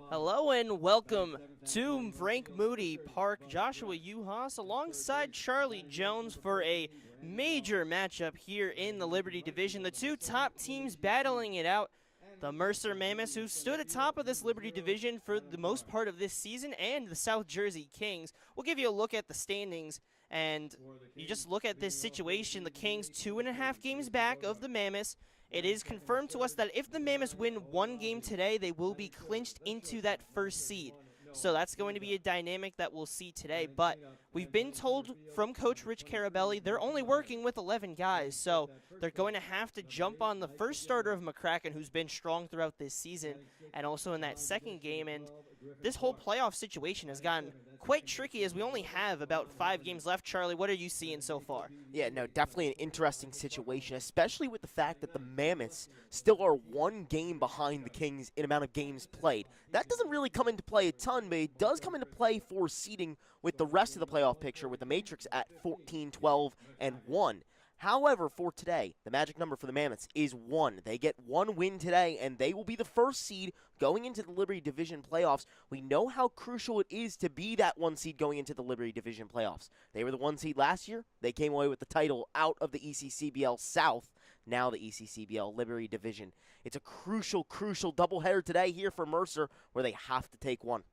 Hello and welcome to Frank Moody Park. Joshua Yuhas alongside Charlie Jones for a major matchup here in the Liberty Division. The two top teams battling it out. The Mercer Mammoths, who stood atop of this Liberty Division for the most part of this season, and the South Jersey Kings. We'll give you a look at the standings, and you just look at this situation. The Kings 2.5 games back of the Mammoths. It is confirmed to us that if the Mammoths win one game today, they will be clinched into that first seed. So that's going to be a dynamic that we'll see today. But we've been told from Coach Rich Carabelli they're only working with 11 guys. So they're going to have to jump on the first starter of McCracken, who's been strong throughout this season, and also in that second game. And this whole playoff situation has gotten quite tricky as we only have about 5 games left. Charlie, what are you seeing so far? Yeah, no, definitely an interesting situation, especially with the fact that the Mammoths still are 1 game behind the Kings in amount of games played. That doesn't really come into play a ton, but it does come into play for seeding with the rest of the playoff picture, with the Matrix at 14, 12, and 1. However, for today, the magic number for the Mammoths is 1. They get 1 win today, and they will be the first seed going into the Liberty Division playoffs. We know how crucial it is to be that 1 seed going into the Liberty Division playoffs. They were the 1 seed last year. They came away with the title out of the ECCBL South, now the ECCBL Liberty Division. It's a crucial doubleheader today here for Mercer, where they have to take 1.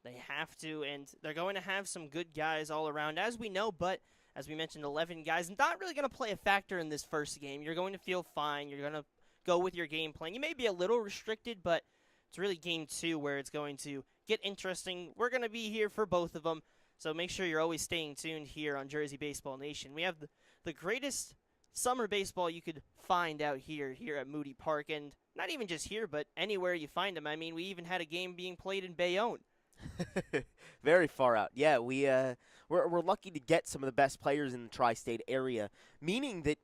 They have to, and they're going to have some good guys all around, as we know, but as we mentioned, 11 guys, not really going to play a factor in this first game. You're going to feel fine. You're going to go with your game plan. You may be a little restricted, but it's really game 2 where it's going to get interesting. We're going to be here for both of them, so make sure you're always staying tuned here on Jersey Baseball Nation. We have the greatest summer baseball you could find out here at Moody Park, and not even just here, but anywhere you find them. I mean, we even had a game being played in Bayonne. Very far out. Yeah, we're lucky to get some of the best players in the tri-state area, meaning that,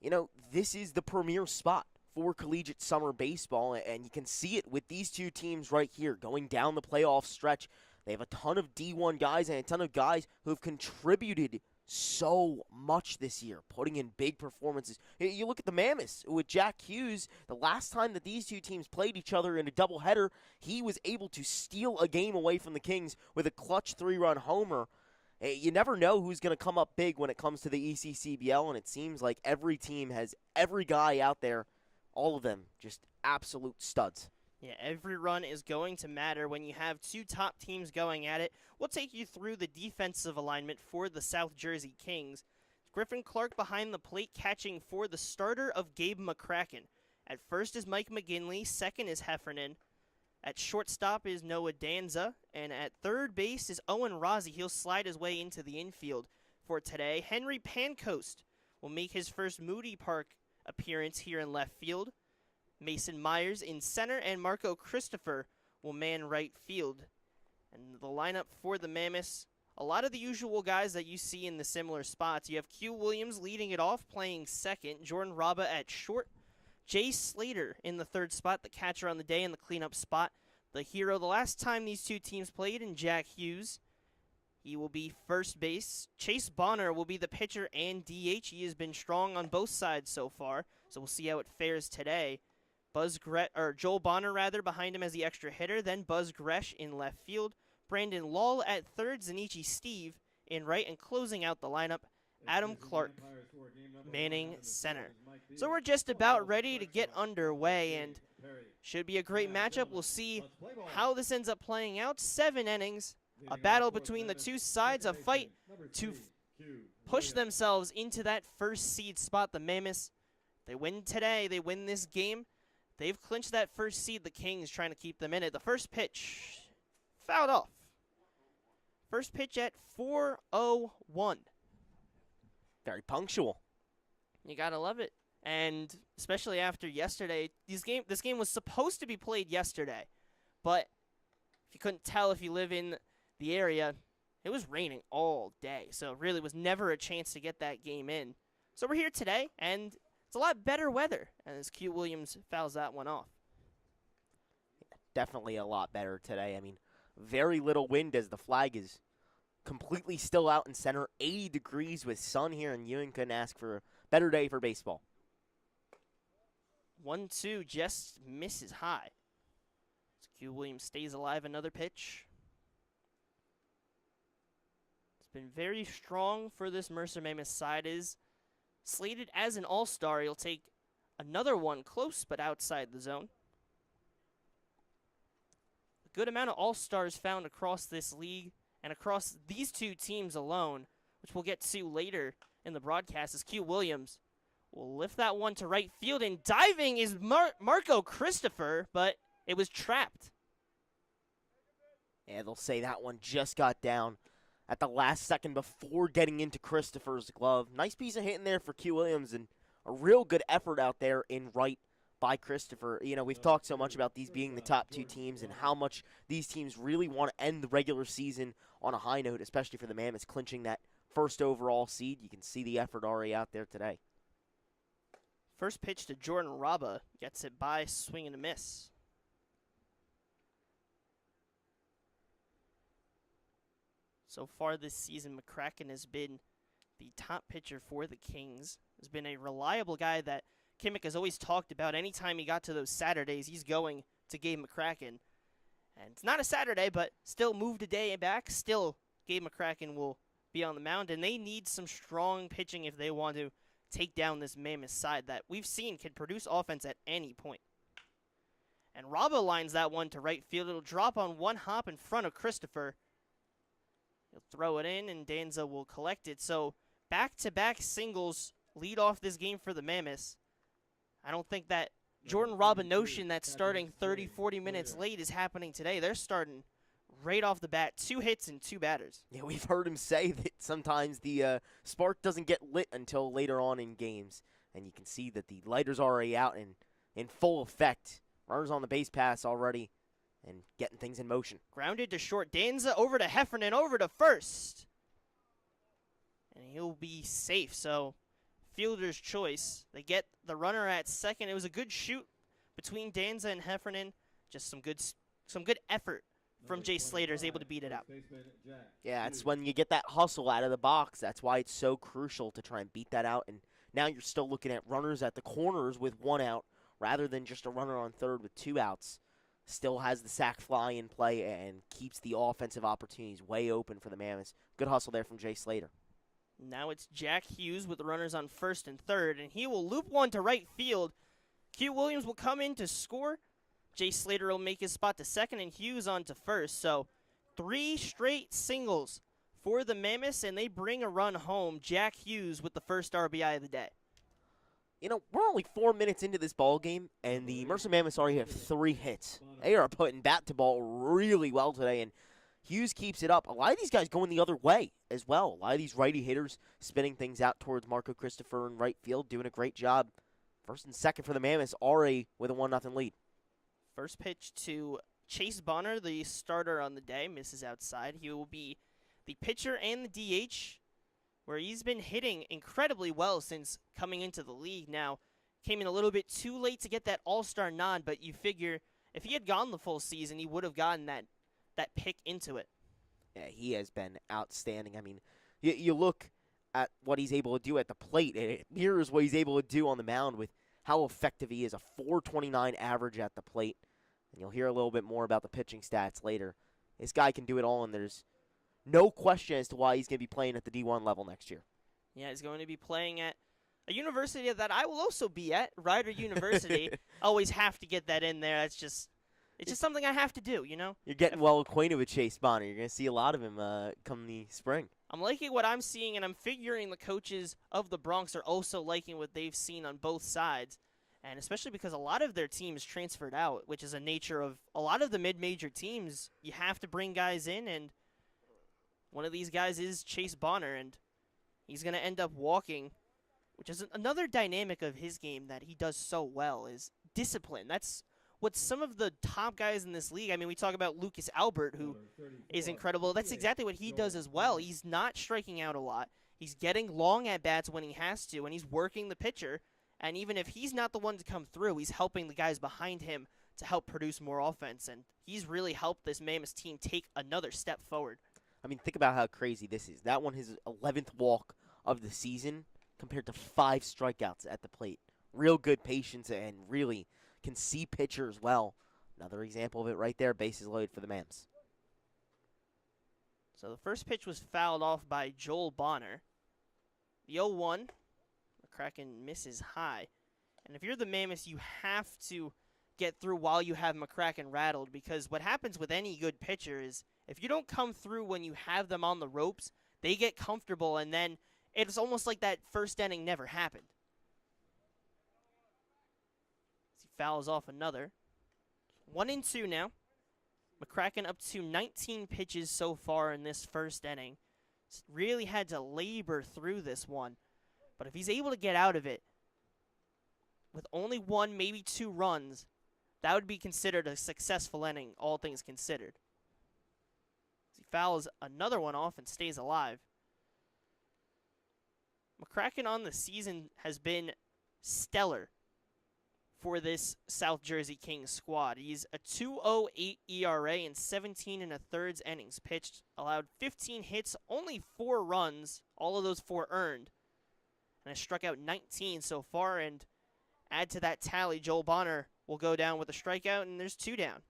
you know, this is the premier spot for collegiate summer baseball, and you can see it with these two teams right here going down the playoff stretch. They have a ton of D1 guys and a ton of guys who have contributed so much this year, putting in big performances. You look at the Mammoths with Jack Hughes. The last time that these two teams played each other in a doubleheader, he was able to steal a game away from the Kings with a clutch 3-run homer. You never know who's going to come up big when it comes to the ECCBL, and it seems like every team has every guy out there, all of them just absolute studs. Yeah, every run is going to matter when you have 2 top teams going at it. We'll take you through the defensive alignment for the South Jersey Kings. Griffin Clark behind the plate catching for the starter of Gabe McCracken. At first is Mike McGinley, second is Heffernan. At shortstop is Noah Danza, and at third base is Owen Rossi. He'll slide his way into the infield for today. Henry Pancoast will make his first Moody Park appearance here in left field. Mason Myers in center, and Marco Christopher will man right field. And the lineup for the Mammoths, a lot of the usual guys that you see in the similar spots. You have Q Williams leading it off, playing second. Jordan Raba at short. Jay Slater in the third spot, the catcher on the day in the cleanup spot. The hero the last time these two teams played, in Jack Hughes. He will be first base. Chase Bonner will be the pitcher and DH. He has been strong on both sides so far, so we'll see how it fares today. Joel Bonner behind him as the extra hitter, then Buzz Gresh in left field, Brandon Lull at third, Zanichi Steve in right, and closing out the lineup, Adam Clark manning center. So we're just about ready to get underway, and should be a great matchup. We'll see how this ends up playing out. 7 innings, a battle between the two sides, a fight to push themselves into that first seed spot. The Mammoths, they win today, they win this game. They've clinched that first seed. The Kings trying to keep them in it. The first pitch fouled off. First pitch at 4:01. Very punctual. You gotta love it. And especially after yesterday, this game was supposed to be played yesterday, but if you couldn't tell if you live in the area, it was raining all day, so it really was never a chance to get that game in. So we're here today, and it's a lot better weather, as Q Williams fouls that one off. Definitely a lot better today. I mean, very little wind as the flag is completely still out in center. 80 degrees with sun here in Ewing. Couldn't ask for a better day for baseball. 1-2 just misses high. Q Williams stays alive, another pitch. It's been very strong for this Mercer Mammoths side. Is slated as an all-star. He'll take another one close but outside the zone. A good amount of all-stars found across this league and across these two teams alone, which we'll get to later in the broadcast, as Q Williams will lift that one to right field, and diving is Marco Christopher, but it was trapped. Yeah, they'll say that one just got down at the last second before getting into Christopher's glove. Nice piece of hitting there for Q Williams, and a real good effort out there in right by Christopher. You know, we've talked so much about these being the top two teams and how much these teams really want to end the regular season on a high note, especially for the Mammoths clinching that first overall seed. You can see the effort already out there today. First pitch to Jordan Raba, gets it by, swing and a miss. So far this season, McCracken has been the top pitcher for the Kings. Has been a reliable guy that Kimmick has always talked about. Anytime he got to those Saturdays, he's going to Gabe McCracken. And it's not a Saturday, but still moved a day back. Still, Gabe McCracken will be on the mound, and they need some strong pitching if they want to take down this Mammoth side that we've seen can produce offense at any point. And Raba lines that one to right field. It'll drop on one hop in front of Christopher. He'll throw it in, and Danza will collect it. So back-to-back singles lead off this game for the Mammoths. I don't think that Jordan Raba notion that starting 30, 40 minutes late is happening today. They're starting right off the bat, 2 hits and 2 batters. Yeah, we've heard him say that sometimes the spark doesn't get lit until later on in games. And you can see that the lighter's already out and in full effect. Runners on the base pass already and getting things in motion. Grounded to short. Danza over to Heffernan, over to first. And he'll be safe, so fielder's choice. They get the runner at second. It was a good shoot between Danza and Heffernan. Just some good effort from Jay Slater, is able to beat it out. Yeah, it's when you get that hustle out of the box. That's why it's so crucial to try and beat that out. And now you're still looking at runners at the corners with 1 out rather than just a runner on third with 2 outs. Still has the sac fly in play and keeps the offensive opportunities way open for the Mammoths. Good hustle there from Jay Slater. Now it's Jack Hughes with the runners on first and third, and he will loop one to right field. Q Williams will come in to score. Jay Slater will make his spot to second, and Hughes on to first. So 3 straight singles for the Mammoths, and they bring a run home. Jack Hughes with the first RBI of the day. You know, we're only 4 minutes into this ball game, and the Mercer Mammoths already have 3 hits. They are putting bat to ball really well today, and Hughes keeps it up. A lot of these guys going the other way as well. A lot of these righty hitters spinning things out towards Marco Christopher in right field, doing a great job. First and second for the Mammoths, already with a 1-0 lead. First pitch to Chase Bonner, the starter on the day, misses outside. He will be the pitcher and the DH, where he's been hitting incredibly well since coming into the league. Now, came in a little bit too late to get that all-star nod, but you figure if he had gone the full season, he would have gotten that pick into it. Yeah, he has been outstanding. I mean, you look at what he's able to do at the plate, and it mirrors what he's able to do on the mound with how effective he is. A 4.29 average at the plate. And you'll hear a little bit more about the pitching stats later. This guy can do it all, and there's no question as to why he's going to be playing at the D1 level next year. Yeah, he's going to be playing at a university that I will also be at, Rider University. Always have to get that in there. It's just something I have to do, you know? You're getting well acquainted with Chase Bonner. You're going to see a lot of him come the spring. I'm liking what I'm seeing, and I'm figuring the coaches of the Bronx are also liking what they've seen on both sides. And especially because a lot of their teams transferred out, which is a nature of a lot of the mid-major teams. You have to bring guys in, and one of these guys is Chase Bonner, and he's going to end up walking, which is another dynamic of his game that he does so well, is discipline. That's what some of the top guys in this league, I mean, we talk about Lucas Albert, who is incredible. That's exactly what he does as well. He's not striking out a lot. He's getting long at-bats when he has to, and he's working the pitcher. And even if he's not the one to come through, he's helping the guys behind him to help produce more offense. And he's really helped this Mammoths team take another step forward. I mean, think about how crazy this is. That one, his 11th walk of the season compared to 5 strikeouts at the plate. Real good patience and really can see pitchers well. Another example of it right there. Bases loaded for the Mammoths. So the first pitch was fouled off by Joel Bonner. The 0-1, McCracken misses high. And if you're the Mammoths, you have to get through while you have McCracken rattled, because what happens with any good pitcher is if you don't come through when you have them on the ropes, they get comfortable, and then it's almost like that first inning never happened. As he fouls off another. 1-2 now. McCracken up to 19 pitches so far in this first inning. Really had to labor through this one. But if he's able to get out of it with only 1, maybe 2 runs, that would be considered a successful inning, all things considered. He fouls another one off and stays alive. McCracken on the season has been stellar for this South Jersey Kings squad. He's a 2.08 ERA in 17 1/3 innings pitched, allowed 15 hits, only 4 runs, all of those 4 earned, and has struck out 19 so far. And add to that tally, Joel Bonner will go down with a strikeout, and there's 2 down.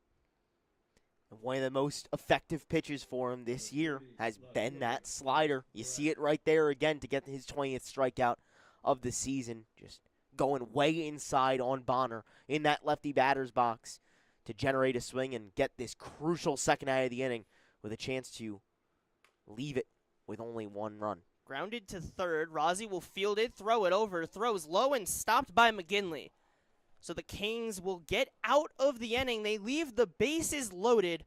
One of the most effective pitches for him this year has been that slider. You see it right there again to get his 20th strikeout of the season. Just going way inside on Bonner in that lefty batter's box to generate a swing and get this crucial second out of the inning with a chance to leave it with only 1 run. Grounded to third. Rozzi will field it, throw it over, throws low, and stopped by McGinley. So the Kings will get out of the inning. They leave the bases loaded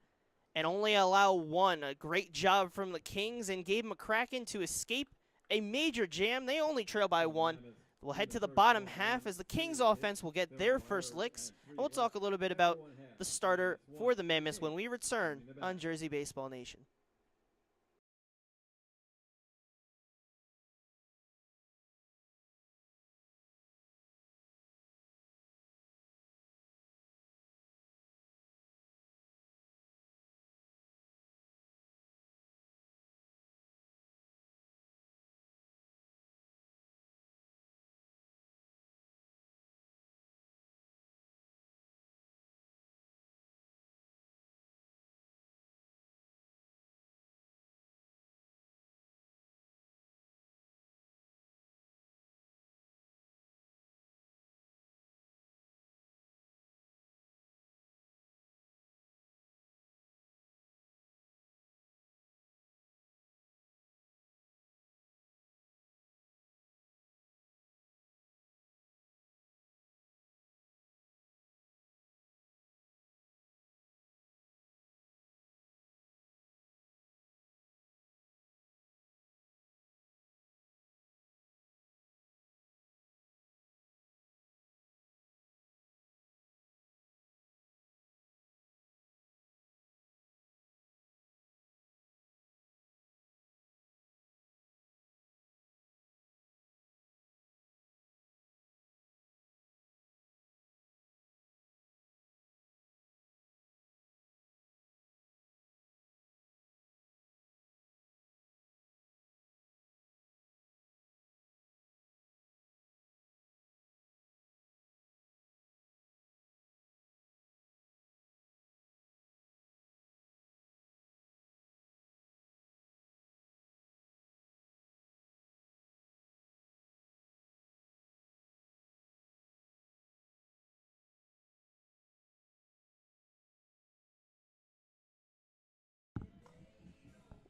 and only allow 1. A great job from the Kings and gave McCracken to escape a major jam. They only trail by 1. We'll head to the bottom half as the Kings offense will get their first licks. And we'll talk a little bit about the starter for the Mammoths when we return on Jersey Baseball Nation.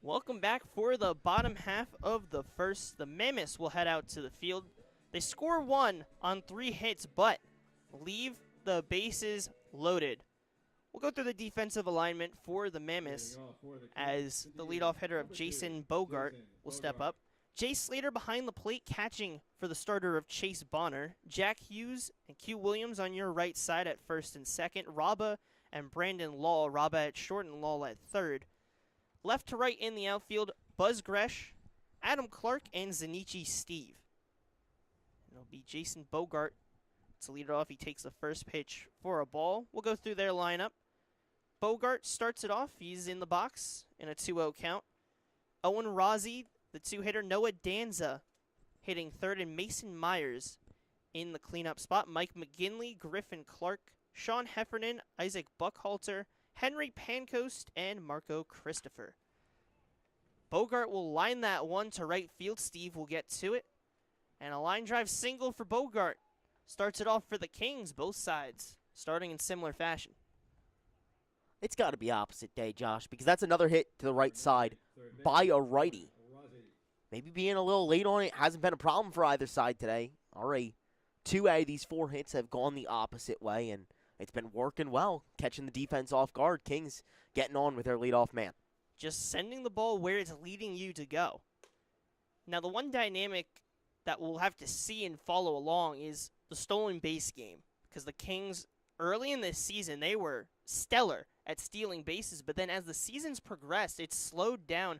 Welcome back for the bottom half of the first. The Mammoths will head out to the field. They score 1 on 3 hits, but leave the bases loaded. We'll go through the defensive alignment for the Mammoths as the leadoff hitter of Jason Bogart will step up. Jay Slater behind the plate catching for the starter of Chase Bonner. Jack Hughes and Q Williams on your right side at first and second. Rabba and Brandon Law. Rabba at short and Law at third. Left to right in the outfield, Buzz Gresh, Adam Clark, and Zanichi Steve. It'll be Jason Bogart to lead it off. He takes the first pitch for a ball. We'll go through their lineup. Bogart starts it off. He's in the box in a 2-0 count. Owen Rozzi, the 2-hitter. Noah Danza hitting third, and Mason Myers in the cleanup spot. Mike McGinley, Griffin Clark, Sean Heffernan, Isaac Buckhalter, Henry Pancoast, and Marco Christopher. Bogart will line that one to right field. Steve will get to it. And a line drive single for Bogart. Starts it off for the Kings, both sides, starting in similar fashion. It's got to be opposite day, Josh, because that's another hit to the right side by a righty. Maybe being a little late on it hasn't been a problem for either side today. Already, 2 out of these 4 hits have gone the opposite way, and it's been working well, catching the defense off guard. Kings getting on with their leadoff man. Just sending the ball where it's leading you to go. Now, the one dynamic that we'll have to see and follow along is the stolen base game, because the Kings, early in this season, they were stellar at stealing bases, but then as the seasons progressed, it slowed down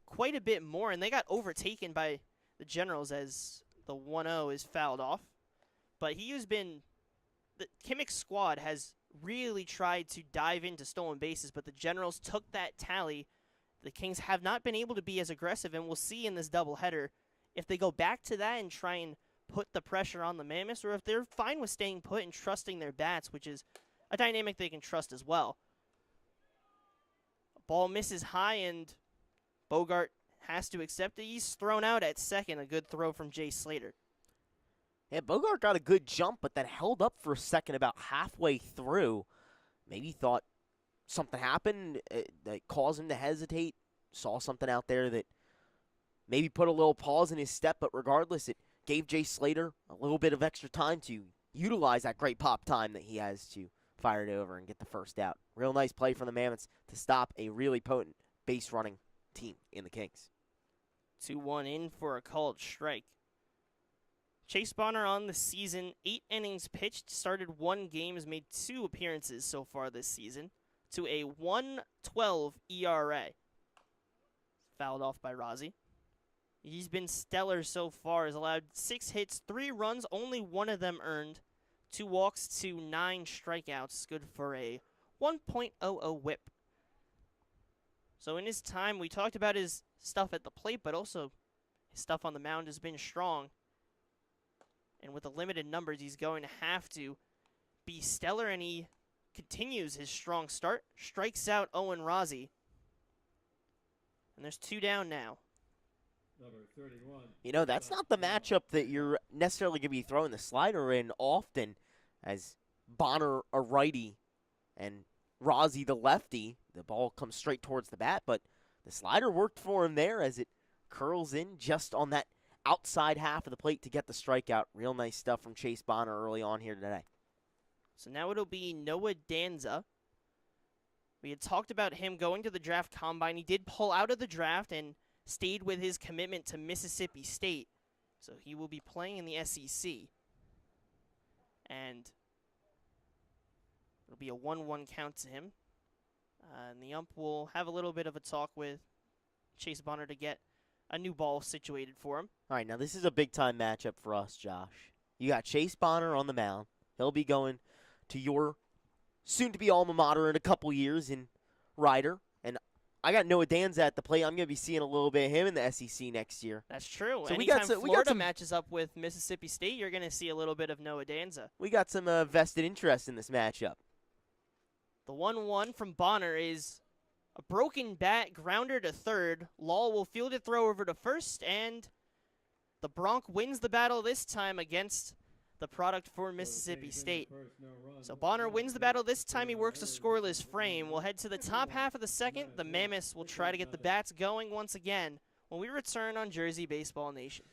quite a bit more, and they got overtaken by the Generals as the 1-0 is fouled off. But the Kimmick's squad has really tried to dive into stolen bases, but the Generals took that tally. The Kings have not been able to be as aggressive, and we'll see in this doubleheader if they go back to that and try and put the pressure on the Mammoths, or if they're fine with staying put and trusting their bats, which is a dynamic they can trust as well. Ball misses high, and Bogart has to accept it. He's thrown out at second. A good throw from Jay Slater. Yeah, Bogart got a good jump, but then held up for a second about halfway through. Maybe thought something happened that caused him to hesitate. Saw something out there that maybe put a little pause in his step, but regardless, it gave Jay Slater a little bit of extra time to utilize that great pop time that he has to fire it over and get the first out. Real nice play from the Mammoths to stop a really potent base running team in the Kings. 2-1 in for a called strike. Chase Bonner on the season, 8 innings pitched, started 1 game, has made 2 appearances so far this season, to a 1.12 ERA. Fouled off by Rozzi. He's been stellar so far, has allowed 6 hits, 3 runs, only 1 of them earned, 2 walks to 9 strikeouts, good for a 1.00 whip. So in his time, we talked about his stuff at the plate, but also his stuff on the mound has been strong. And with the limited numbers, he's going to have to be stellar, and he continues his strong start. Strikes out Owen Rozzi. And there's 2 down now. Number 31. You know, that's not the matchup that you're necessarily going to be throwing the slider in often, as Bonner a righty and Rozzi the lefty. The ball comes straight towards the bat, but the slider worked for him there as it curls in just on that outside half of the plate to get the strikeout. Real nice stuff from Chase Bonner early on here today. So now it'll be Noah Danza. We had talked about him going to the draft combine. He did pull out of the draft and stayed with his commitment to Mississippi State. So he will be playing in the SEC. And it'll be a 1-1 count to him. And the ump will have a little bit of a talk with Chase Bonner to get a new ball situated for him. All right, now this is a big-time matchup for us, Josh. You got Chase Bonner on the mound. He'll be going to your soon-to-be alma mater in a couple years in Ryder. And I got Noah Danza at the plate. I'm going to be seeing a little bit of him in the SEC next year. That's true. So Anytime Florida matches up with Mississippi State, you're going to see a little bit of Noah Danza. We got some vested interest in this matchup. The 1-1 from Bonner is a broken bat, grounder to third. Law will field it, throw over to first, and the Bronc wins the battle this time against the product for Mississippi State. So Bonner wins the battle this time. He works a scoreless frame. We'll head to the top half of the second. The Mammoths will try to get the bats going once again when we return on Jersey Baseball Nation.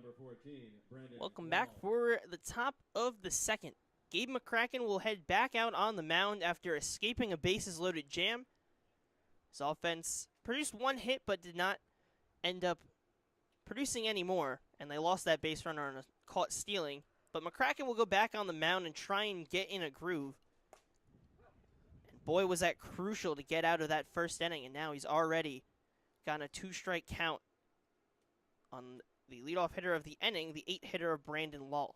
Number 14, Brandon Welcome Wall. back for the top of the second. Gabe McCracken will head back out on the mound after escaping a bases-loaded jam. His offense produced one hit but did not end up producing any more, and they lost that base runner on a caught stealing. But McCracken will go back on the mound and try and get in a groove. And boy, was that crucial to get out of that first inning, and now he's already gotten a 2-strike count on the leadoff hitter of the inning, the 8-hitter of Brandon Lull.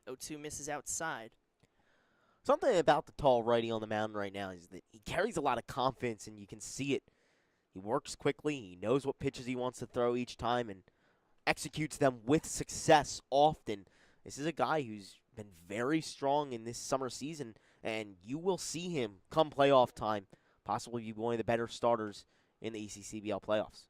0-2 misses outside. Something about the tall righty on the mound right now is that he carries a lot of confidence, and you can see it. He works quickly. He knows what pitches he wants to throw each time and executes them with success often. This is a guy who's been very strong in this summer season, and you will see him come playoff time possibly be one of the better starters in the ECCBL playoffs.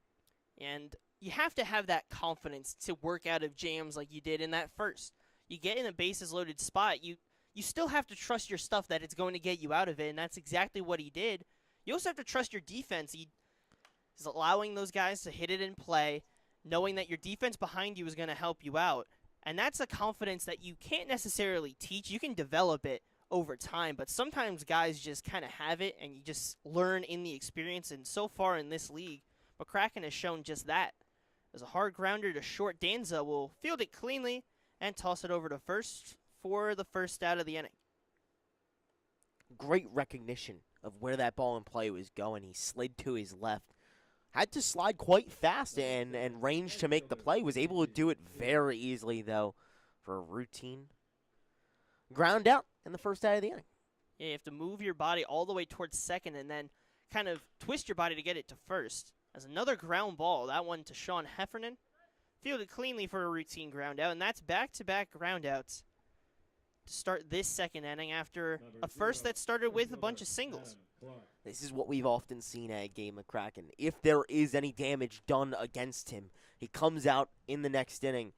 And you have to have that confidence to work out of jams like you did in that first. You get in a bases-loaded spot, you still have to trust your stuff that it's going to get you out of it, and that's exactly what he did. You also have to trust your defense. He's allowing those guys to hit it in play, knowing that your defense behind you is going to help you out. And that's a confidence that you can't necessarily teach. You can develop it over time, but sometimes guys just kind of have it, and you just learn in the experience. And so far in this league, McCracken has shown just that. As a hard grounder to short, Danza will field it cleanly and toss it over to first for the first out of the inning. Great recognition of where that ball in play was going. He slid to his left. Had to slide quite fast and range to make the play. Was able to do it very easily, though, for a routine ground out in the first out of the inning. Yeah, you have to move your body all the way towards second and then kind of twist your body to get it to first. As another ground ball, that one to Sean Heffernan. Fielded cleanly for a routine ground out, and that's back-to-back ground outs to start this second inning after a first that started with a bunch of singles. This is what we've often seen at Gabe McCracken. If there is any damage done against him, he comes out in the next inning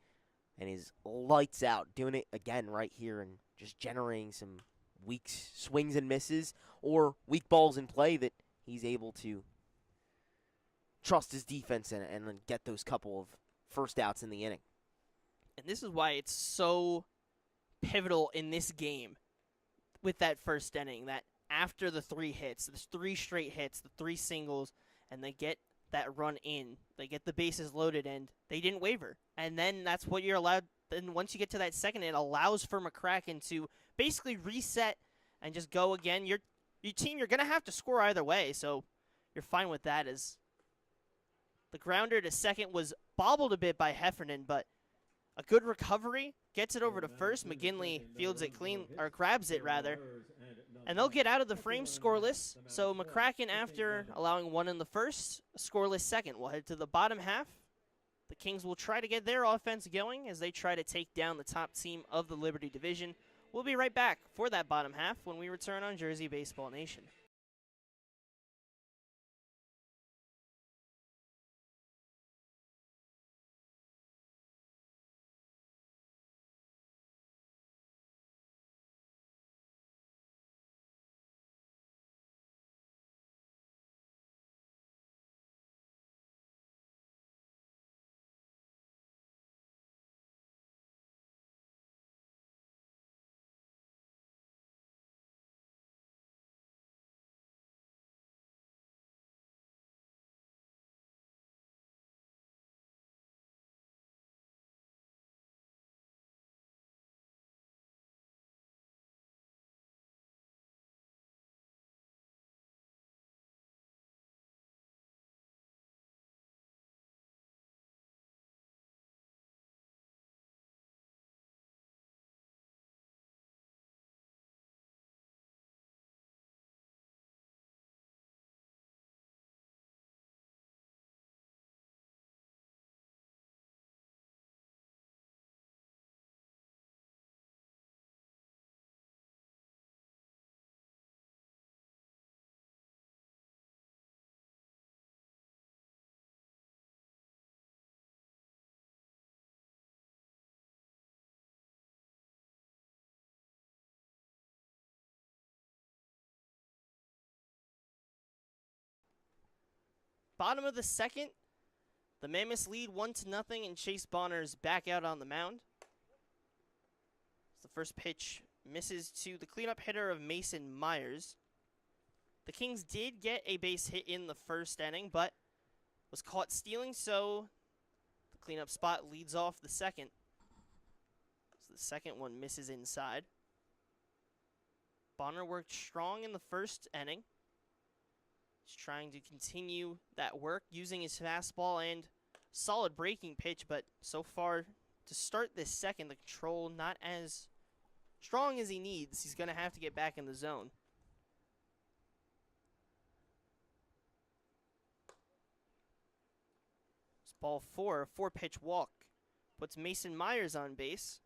and is lights out, doing it again right here and just generating some weak swings and misses or weak balls in play that he's able to trust his defense in and then get those couple of first outs in the inning. And this is why it's so pivotal in this game with that first inning, that after the 3 hits, the 3 straight hits, the 3 singles, and they get that run in, they get the bases loaded, and they didn't waver. And then that's what you're allowed. Then once you get to that second, it allows for McCracken to basically reset and just go again. Your team, you're going to have to score either way, so you're fine with that. As the grounder to second was bobbled a bit by Heffernan, but a good recovery gets it over to first. McGinley fields it clean, or grabs it rather, and they'll get out of the frame scoreless. So McCracken, after allowing 1 in the first, a scoreless second, will head to the bottom half. The Kings will try to get their offense going as they try to take down the top team of the Liberty Division. We'll be right back for that bottom half when we return on Jersey Baseball Nation. Bottom of the second, The Mammoths lead 1-0, and Chase Bonner's back out on the mound. The first pitch misses to the cleanup hitter of Mason Myers. The Kings did get a base hit in the first inning, but was caught stealing, so the cleanup spot leads off the second. So the second one misses inside. Bonner worked strong in the first inning. He's trying to continue that work using his fastball and solid breaking pitch, but so far to start this second, the control not as strong as he needs. He's going to have to get back in the zone. It's ball 4, a 4-pitch walk. Puts Mason Myers on base.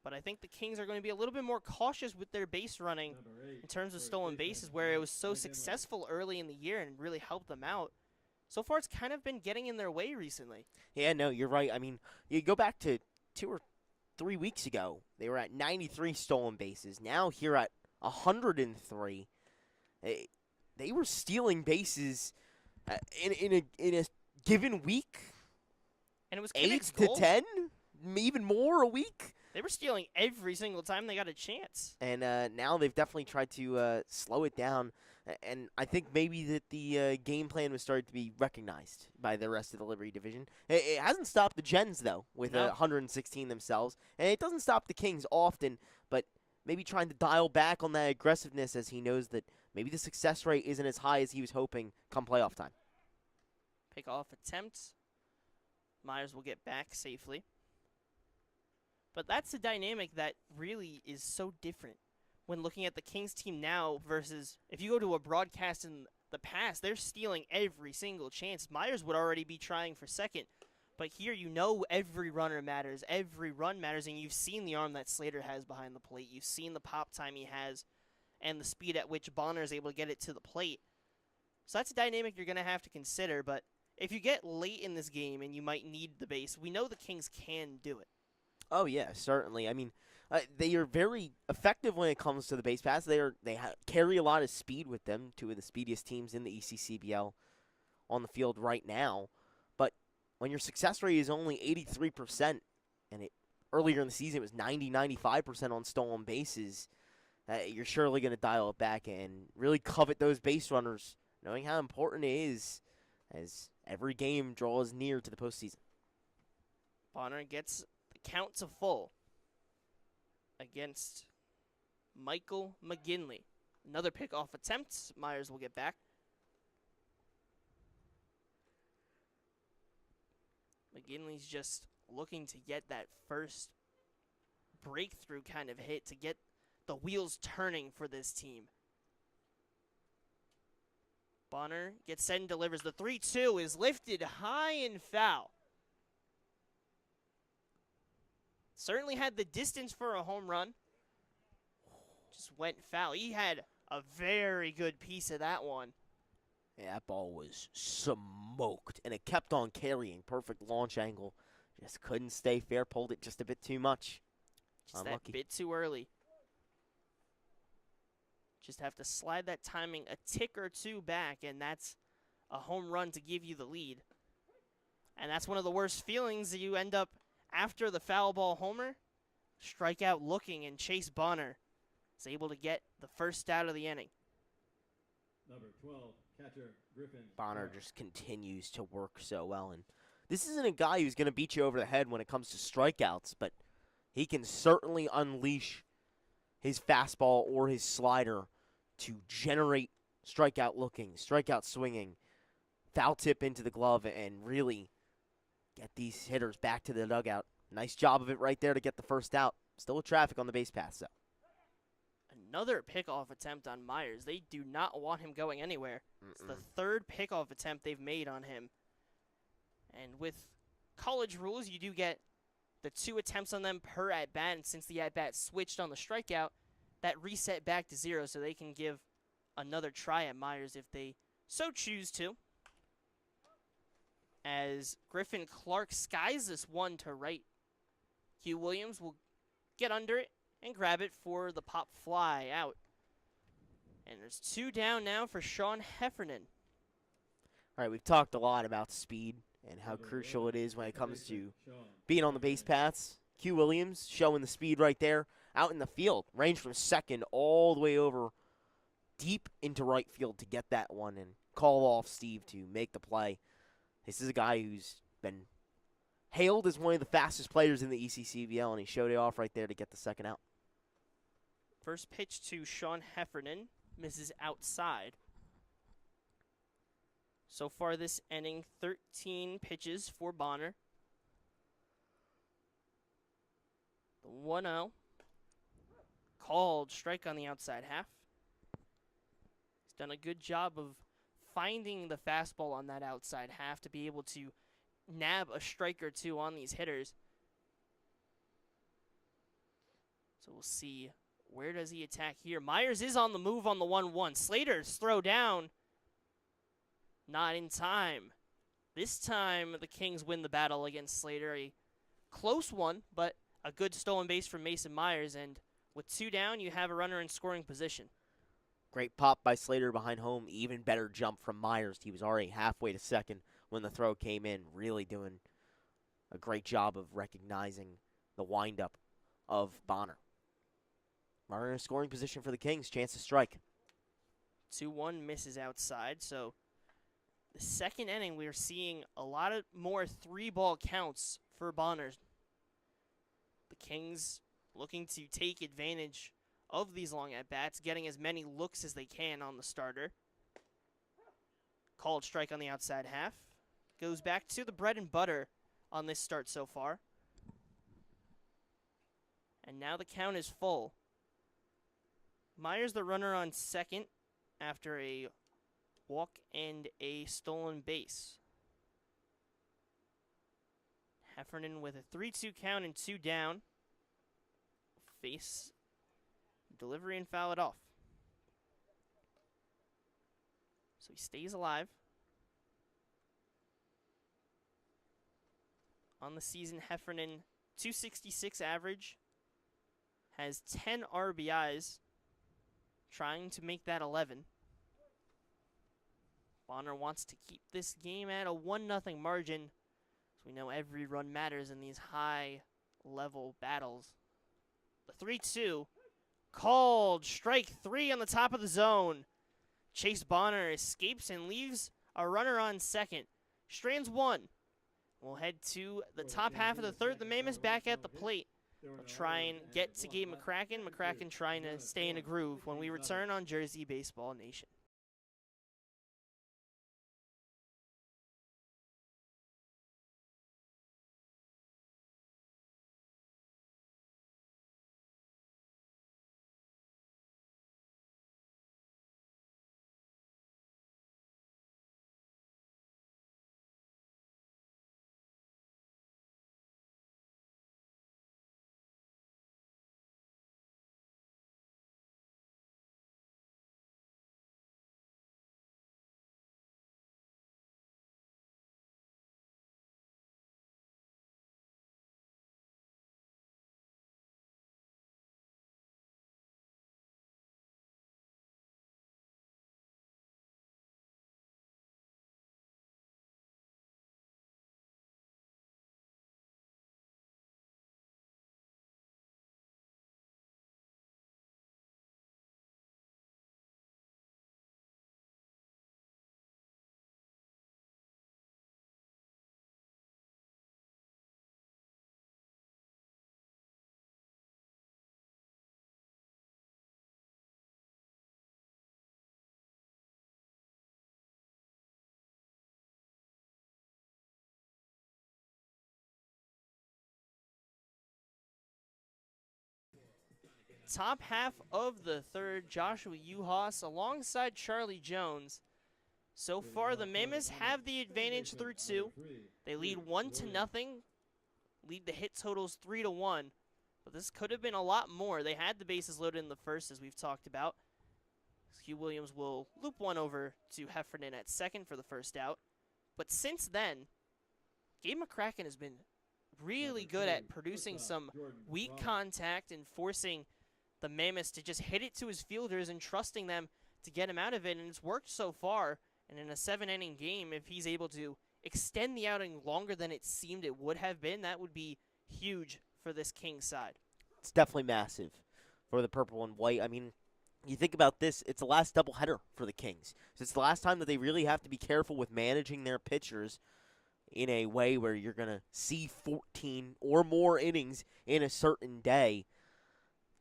But I think the Kings are going to be a little bit more cautious with their base running in terms of stolen bases, where it was so successful early in the year and really helped them out. So far, it's kind of been getting in their way recently. Yeah, no, you're right. I mean, you go back to 2 or 3 weeks ago, they were at 93 stolen bases. Now here at 103. They were stealing bases in a given week. And it was 8 Kinnick's to goal. 10, even more a week. They were stealing every single time they got a chance. And now they've definitely tried to slow it down. And I think maybe that the game plan was starting to be recognized by the rest of the Liberty division. It hasn't stopped the Gens, though, with No. 116 themselves. And it doesn't stop the Kings often, but maybe trying to dial back on that aggressiveness as he knows that maybe the success rate isn't as high as he was hoping come playoff time. Pickoff attempt. Myers will get back safely. But that's a dynamic that really is so different when looking at the Kings team now versus if you go to a broadcast in the past, they're stealing every single chance. Myers would already be trying for second. But here you know every runner matters. Every run matters, and you've seen the arm that Slater has behind the plate. You've seen the pop time he has and the speed at which Bonner is able to get it to the plate. So that's a dynamic you're going to have to consider. But if you get late in this game and you might need the base, we know the Kings can do it. Oh, yeah, certainly. I mean, they are very effective when it comes to the base pass. They carry a lot of speed with them, 2 of the speediest teams in the ECCBL on the field right now. But when your success rate is only 83%, and earlier in the season it was 95% on stolen bases, you're surely going to dial it back and really covet those base runners, knowing how important it is as every game draws near to the postseason. Bonner gets the count to full against Michael McGinley. Another pickoff attempt. Myers will get back. McGinley's just looking to get that first breakthrough kind of hit to get the wheels turning for this team. Bonner gets set and delivers. The 3-2 is lifted high and foul. Certainly had the distance for a home run. Just went foul. He had a very good piece of that one. Yeah, that ball was smoked, and it kept on carrying. Perfect launch angle. Just couldn't stay fair. Pulled it just a bit too much. Just Unlucky. that bit too early. Just have to slide that timing a tick or two back, and that's a home run to give you the lead. And that's one of the worst feelings that you end up after the foul ball homer. Strikeout looking, and Chase Bonner is able to get the first out of the inning. Number 12, catcher Griffin. Bonner just continues to work so well. And this isn't a guy who's going to beat you over the head when it comes to strikeouts, but he can certainly unleash his fastball or his slider to generate strikeout looking, strikeout swinging, foul tip into the glove, and really get these hitters back to the dugout. Nice job of it right there to get the first out. Still with traffic on the base pass, though. Another pickoff attempt on Myers. They do not want him going anywhere. It's the third pickoff attempt they've made on him. And with college rules, you do get the 2 attempts on them per at-bat, and since the at-bat switched on the strikeout, that reset back to 0, so they can give another try at Myers if they so choose to. As Griffin Clark skies this one to right. Hugh Williams will get under it and grab it for the pop fly out. And there's 2 down now for Sean Heffernan. All right, we've talked a lot about speed and how Number crucial 11, it is when it comes Basin, to Sean being on the base Heffernan. paths. Q Williams showing the speed right there out in the field, range from second all the way over deep into right field to get that one and call off Steve to make the play. This is a guy who's been hailed as one of the fastest players in the ECCBL, and he showed it off right there to get the second out. First pitch to Sean Heffernan, misses outside. So far this inning, 13 pitches for Bonner. The 1-0. Called strike on the outside half. He's done a good job of finding the fastball on that outside half to be able to nab a strike or two on these hitters. So we'll see, where does he attack here? Myers is on the move on the 1-1. Slater's throw down. Not in time. This time the Kings win the battle against Slater. A close one, but a good stolen base from Mason Myers. And with 2 down, you have a runner in scoring position. Great pop by Slater behind home. Even better jump from Myers. He was already halfway to second when the throw came in. Really doing a great job of recognizing the windup of Bonner. Runner in scoring position for the Kings. Chance to strike. 2-1 misses outside. So the second inning, we are seeing a lot of more 3-ball counts for Bonner. The Kings looking to take advantage of these long at-bats, getting as many looks as they can on the starter. Called strike on the outside half. Goes back to the bread and butter on this start so far. And now the count is full. Myers the runner on second after a walk and a stolen base. Heffernan with a 3-2 count and 2 down. Face delivery and foul it off. So he stays alive. On the season, Heffernan, 266 average, has 10 RBIs, trying to make that 11. Bonner wants to keep this game at a 1-0 margin, so we know every run matters in these high-level battles. The 3-2, called strike 3 on the top of the zone. Chase Bonner escapes and leaves a runner on second. Strands 1. We'll head to the top half of the third. The Mammoths back at the plate. We'll try and get to Gabe McCracken. McCracken trying to stay in a groove when we return on Jersey Baseball Nation. Top half of the third, Joshua Yuhas alongside Charlie Jones. So far, the Mammoths have the advantage through 2. They lead 1-0. Lead the hit totals 3-1. But this could have been a lot more. They had the bases loaded in the first, as we've talked about. Hugh Williams will loop one over to Heffernan at second for the first out. But since then, Gabe McCracken has been really good at producing some weak contact and forcing the Mammoths to just hit it to his fielders and trusting them to get him out of it. And it's worked so far And in a 7-inning game, if he's able to extend the outing longer than it seemed it would have been, that would be huge for this Kings side. It's definitely massive for the purple and white. I mean, you think about this, it's the last doubleheader for the Kings. So it's the last time that they really have to be careful with managing their pitchers in a way where you're going to see 14 or more innings in a certain day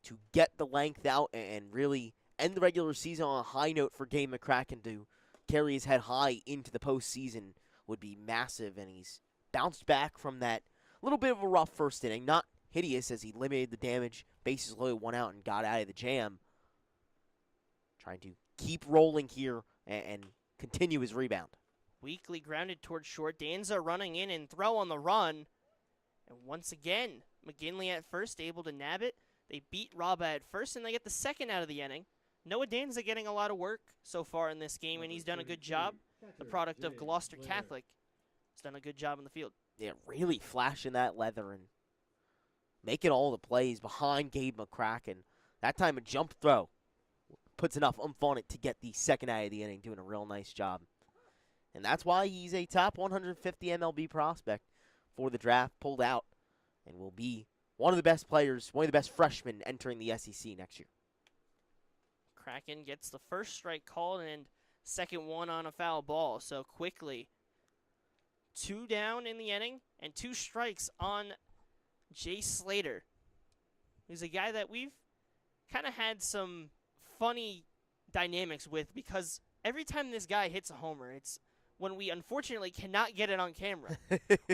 to get the length out and really end the regular season on a high note for Gabe McCracken to carry his head high into the postseason would be massive. And he's bounced back from that little bit of a rough first inning. Not hideous as he limited the damage, bases loaded, 1 out, and got out of the jam. Trying to keep rolling here and continue his rebound. Weakly grounded towards short. Danza running in and throw on the run. And once again, McGinley at first able to nab it. They beat Raba at first, and they get the second out of the inning. Noah Danza getting a lot of work so far in this game, and he's done a good job. The product of Gloucester Catholic has done a good job in the field. Yeah, really flashing that leather and making all the plays behind Gabe McCracken. That time a jump throw puts enough oomph on it to get the second out of the inning, doing a real nice job. And that's why he's a top 150 MLB prospect for the draft, pulled out, and will be one of the best players, one of the best freshmen entering the SEC next year. Kraken gets the first strike called and second one on a foul ball. So quickly, 2 down in the inning and 2 strikes on Jay Slater, who's a guy that we've kind of had some funny dynamics with because every time this guy hits a homer, it's when we unfortunately cannot get it on camera.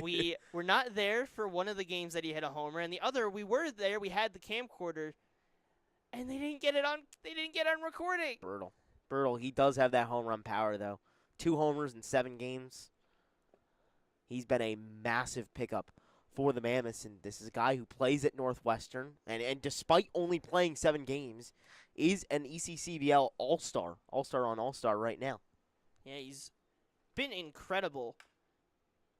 We were not there for one of the games that he hit a homer, and the other we were there. We had the camcorder, and they didn't get it on. They didn't get on recording. Brutal. He does have that home run power though. 2 homers in 7 games. He's been a massive pickup for the Mammoths, and this is a guy who plays at Northwestern, and despite only playing 7 games, is an ECCBL All-Star on All-Star right now. Yeah, he's been incredible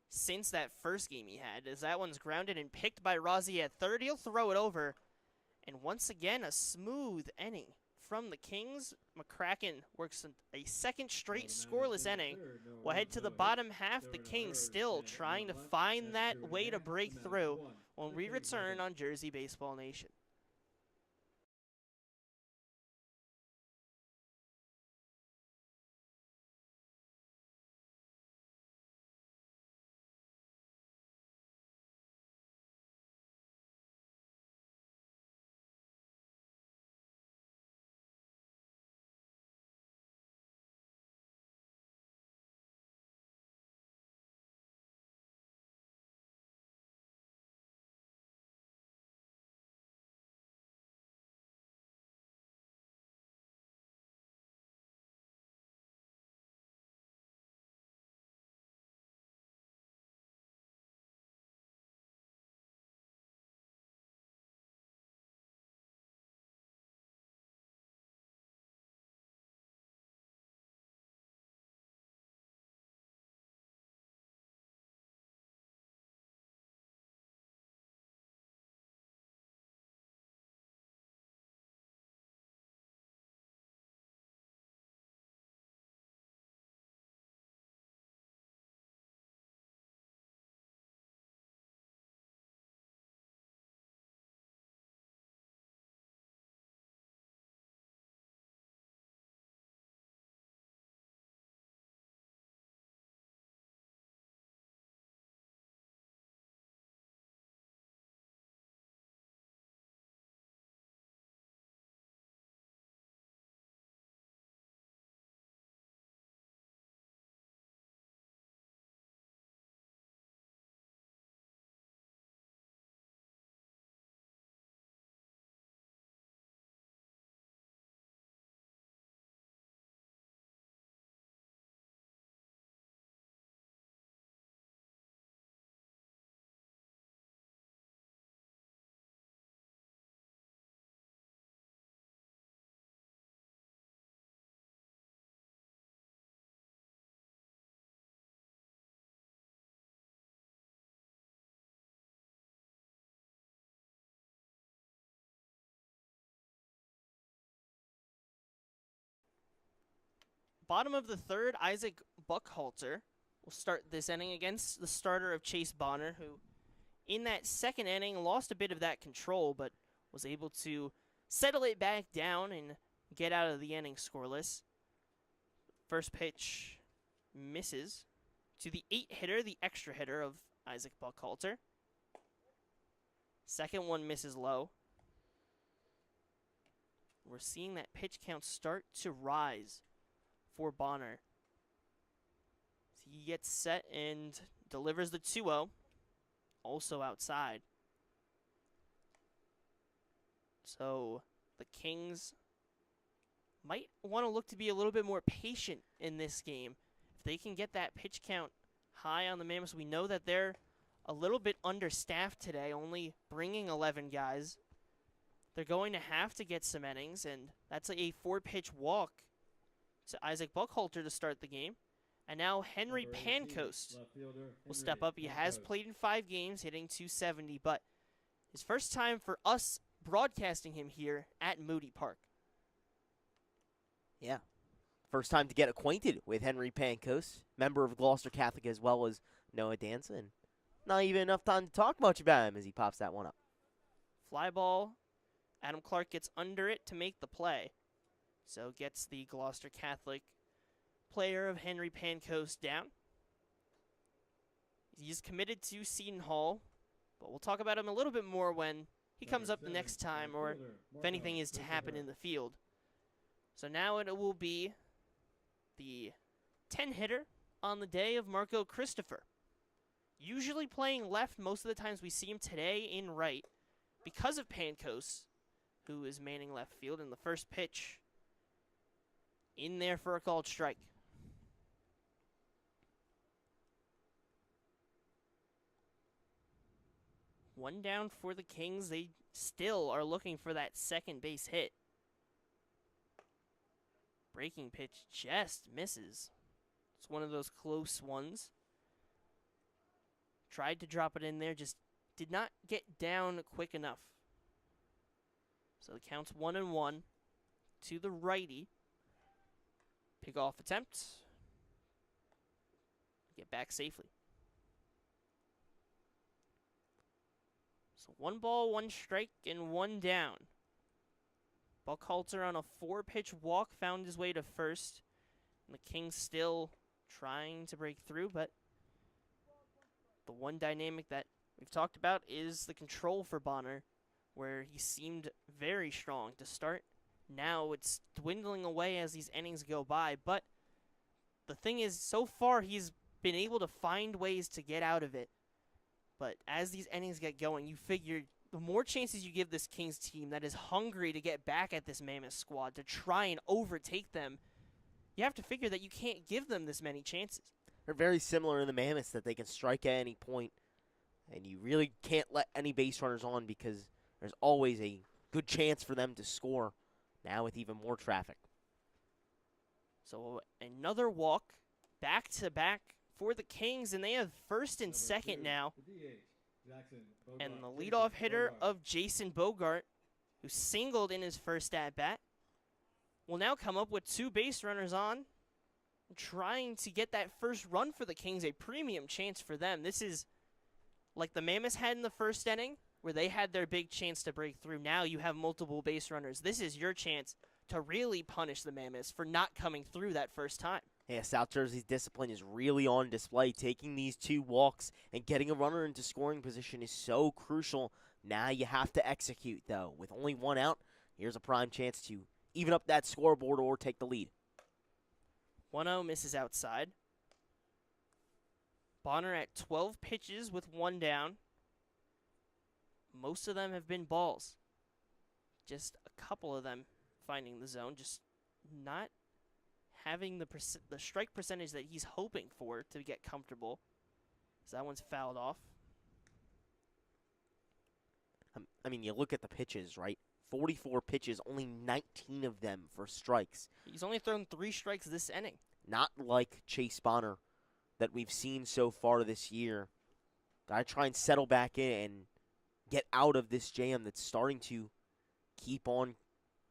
since that first game he had, as that one's grounded and picked by Rozzi at third. He'll throw it over, and once again, a smooth inning from the Kings. McCracken works a second straight scoreless inning. We'll head to the bottom half. The Kings still trying to find that way to break through when we return on Jersey Baseball Nation. bottom of the third, Isaac Buckhalter will start this inning against the starter of Chase Bonner, who in that second inning lost a bit of that control, but was able to settle it back down and get out of the inning scoreless. First pitch misses to the 8-hitter, the extra hitter of Isaac Buckhalter. Second one misses low. We're seeing that pitch count start to rise for Bonner. He gets set and delivers the 2-0, also outside. So the Kings might want to look to be a little bit more patient in this game. If they can get that pitch count high on the Mammoths, we know that they're a little bit understaffed today, only bringing 11 guys. They're going to have to get some innings, and that's a 4-pitch walk to Isaac Buckhalter to start the game. And now Henry Pancoast will step up. He has played in 5 games, hitting .270, but his first time for us broadcasting him here at Moody Park. Yeah. First time to get acquainted with Henry Pancoast, member of Gloucester Catholic as well as Noah Danza, and not even enough time to talk much about him as he pops that one up. Fly ball. Adam Clark gets under it to make the play. So gets the Gloucester Catholic player of Henry Pancoast down. He's committed to Seton Hall, but we'll talk about him a little bit more when he comes up the next time, or if anything is to happen in the field. So now it will be the 10-hitter on the day of Marco Christopher. Usually playing left, most of the times we see him today in right because of Pancoast, who is manning left field. In the first pitch, in there for a called strike. One down for the Kings. They still are looking for that second base hit. Breaking pitch just misses. It's one of those close ones. Tried to drop it in there, just did not get down quick enough. So the count's 1-1 to the righty. Pick-off attempt. Get back safely. So 1 ball, 1 strike, and 1 down. Buckhalter on a 4-pitch walk found his way to first. And the Kings still trying to break through, but the one dynamic that we've talked about is the control for Bonner, where he seemed very strong to start. Now it's dwindling away as these innings go by, but the thing is, so far he's been able to find ways to get out of it. But as these innings get going, you figure the more chances you give this Kings team that is hungry to get back at this Mammoth squad, to try and overtake them, you have to figure that you can't give them this many chances. They're very similar in the Mammoths, that they can strike at any point, and you really can't let any base runners on because there's always a good chance for them to score, now with even more traffic. So another walk, back-to-back for the Kings, and they have first and second now. And the leadoff hitter of Jason Bogart, who singled in his first at-bat, will now come up with 2 base runners on, trying to get that first run for the Kings, a premium chance for them. This is like the Mammoths had in the first inning, where they had their big chance to break through. Now you have multiple base runners. This is your chance to really punish the Mammoths for not coming through that first time. Yeah, South Jersey's discipline is really on display. Taking these 2 walks and getting a runner into scoring position is so crucial. Now you have to execute, though. With only 1 out, here's a prime chance to even up that scoreboard or take the lead. 1-0 misses outside. Bonner at 12 pitches with 1 down. Most of them have been balls. Just a couple of them finding the zone, just not having the strike percentage that he's hoping for to get comfortable. So that one's fouled off. I mean, you look at the pitches, right? 44 pitches, only 19 of them for strikes. He's only thrown 3 strikes this inning. Not like Chase Bonner that we've seen so far this year. Gotta try and settle back in and get out of this jam that's starting to keep on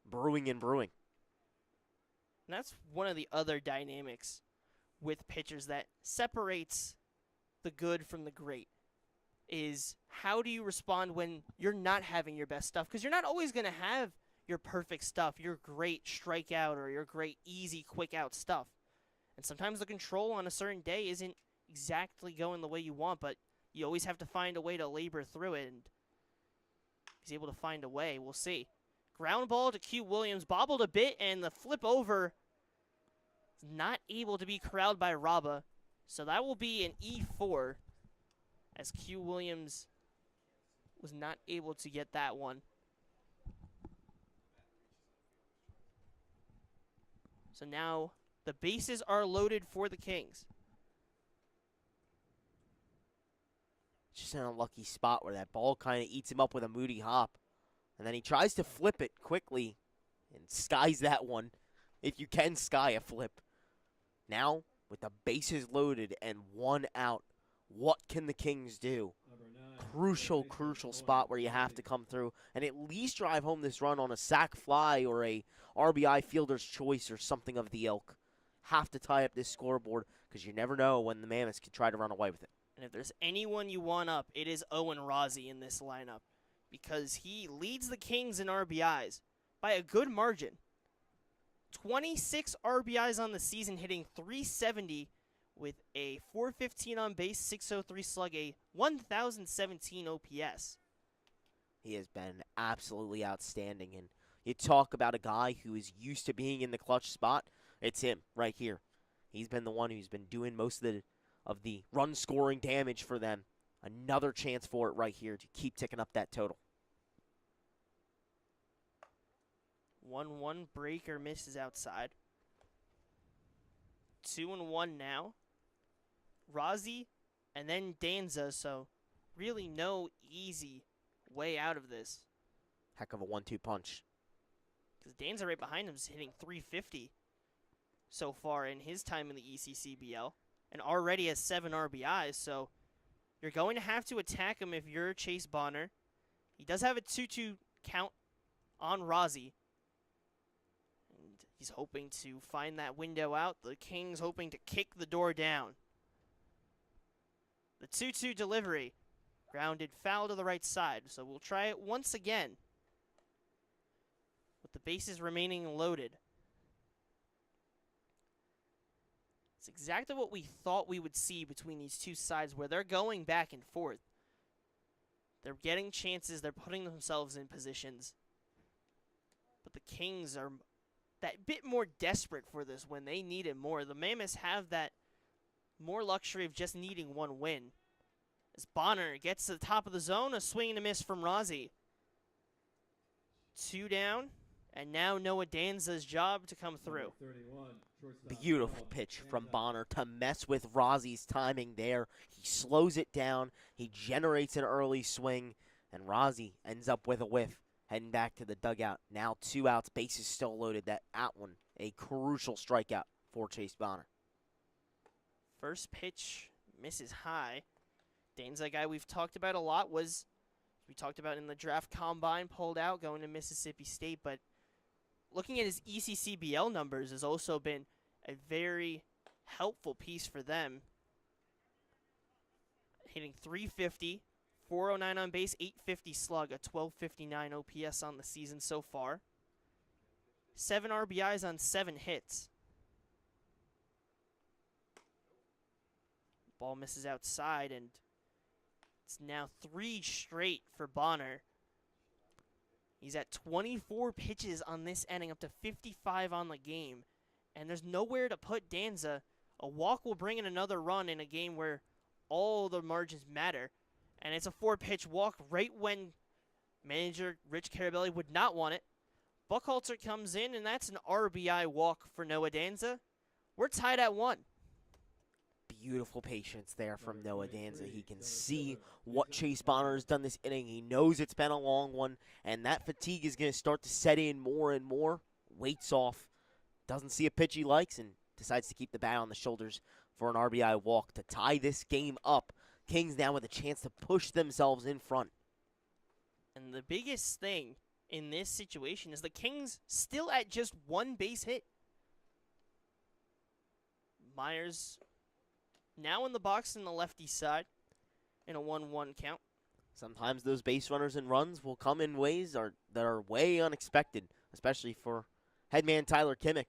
brewing and brewing. And that's one of the other dynamics with pitchers that separates the good from the great, is how do you respond when you're not having your best stuff? Because you're not always going to have your perfect stuff, your great strikeout or your great easy quick out stuff. And sometimes the control on a certain day isn't exactly going the way you want, but you always have to find a way to labor through it, and he's able to find a way. We'll see. Ground ball to Q Williams, bobbled a bit, and the flip over is not able to be corralled by Raba. So that will be an E4, as Q Williams was not able to get that one. So now the bases are loaded for the Kings. Just an unlucky spot where that ball kind of eats him up with a Moody hop. And then he tries to flip it quickly and skies that one, if you can sky a flip. Now, with the bases loaded and one out, what can the Kings do? Crucial spot where you have to come through and at least drive home this run on a sac fly or a RBI fielder's choice or something of the ilk. Have to tie up this scoreboard because you never know when the Mammoths can try to run away with it. And if there's anyone you want up, it is Owen Rozzi in this lineup, because he leads the Kings in RBIs by a good margin. 26 RBIs on the season, hitting .370 with a .415 on base, .603 slug, a 1,017 OPS. He has been absolutely outstanding, and you talk about a guy who is used to being in the clutch spot, it's him right here. He's been the one who's been doing most of the run-scoring damage for them. Another chance for it right here to keep ticking up that total. 1-1 breaker misses outside. 2-1 now. Rozzi and then Danza, so really no easy way out of this. Heck of a 1-2 punch. Because Danza right behind him is hitting .350 so far in his time in the ECCBL, and already has 7 RBIs, so you're going to have to attack him if you're Chase Bonner. He does have a 2-2 count on Rozzi, and he's hoping to find that window out. The Kings hoping to kick the door down. The 2-2 delivery, grounded foul to the right side, so we'll try it once again with the bases remaining loaded. It's exactly what we thought we would see between these two sides, where they're going back and forth. They're getting chances, they're putting themselves in positions. But the Kings are that bit more desperate for this when they need it more. The Mammoths have that more luxury of just needing one win. As Bonner gets to the top of the zone, a swing and a miss from Rozzi. 2 down, and now Noah Danza's job to come through. Beautiful pitch from Bonner to mess with Rozzi's timing there. He slows it down, he generates an early swing, and Rozzi ends up with a whiff, heading back to the dugout. Now 2 outs, bases still loaded. That out one, a crucial strikeout for Chase Bonner. First pitch misses high. Danza, a guy we've talked about a lot, we talked about in the draft combine, pulled out going to Mississippi State, but looking at his ECCBL numbers has also been a very helpful piece for them. Hitting .350, .409 on base, .850 slug, a .1259 OPS on the season so far. 7 RBIs on 7 hits. Ball misses outside, and it's now 3 straight for Bonner. He's at 24 pitches on this inning, up to 55 on the game. And there's nowhere to put Danza. A walk will bring in another run in a game where all the margins matter. And it's a 4-pitch walk right when manager Rich Carabelli would not want it. Buckhalter comes in, and that's an RBI walk for Noah Danza. We're tied at 1. Beautiful patience there from Noah Danza. He can see what Chase Bonner has done this inning. He knows it's been a long one, and that fatigue is going to start to set in more and more. Waits off, doesn't see a pitch he likes, and decides to keep the bat on the shoulders for an RBI walk to tie this game up. Kings now with a chance to push themselves in front. And the biggest thing in this situation is the Kings still at just 1 base hit. Myers now in the box in the lefty side in a 1-1 count. Sometimes those base runners and runs will come in ways that are way unexpected, especially for headman Tyler Kimmick.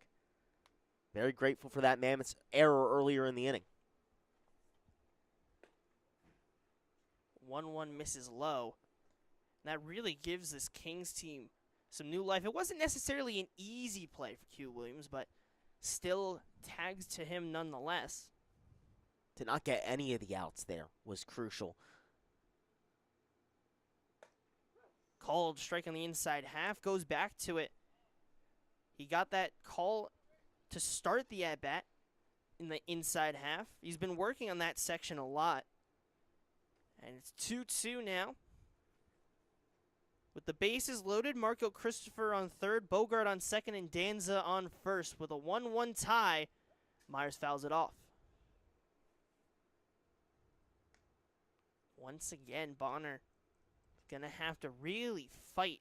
Very grateful for that Mammoths error earlier in the inning. 1-1 misses low. And that really gives this Kings team some new life. It wasn't necessarily an easy play for Q Williams, but still tags to him nonetheless. To not get any of the outs there was crucial. Called strike on the inside half, goes back to it. He got that call to start the at-bat in the inside half. He's been working on that section a lot. And it's 2-2 now. With the bases loaded, Marco Christopher on third, Bogart on second, and Danza on first. With a 1-1 tie, Myers fouls it off. Once again, Bonner going to have to really fight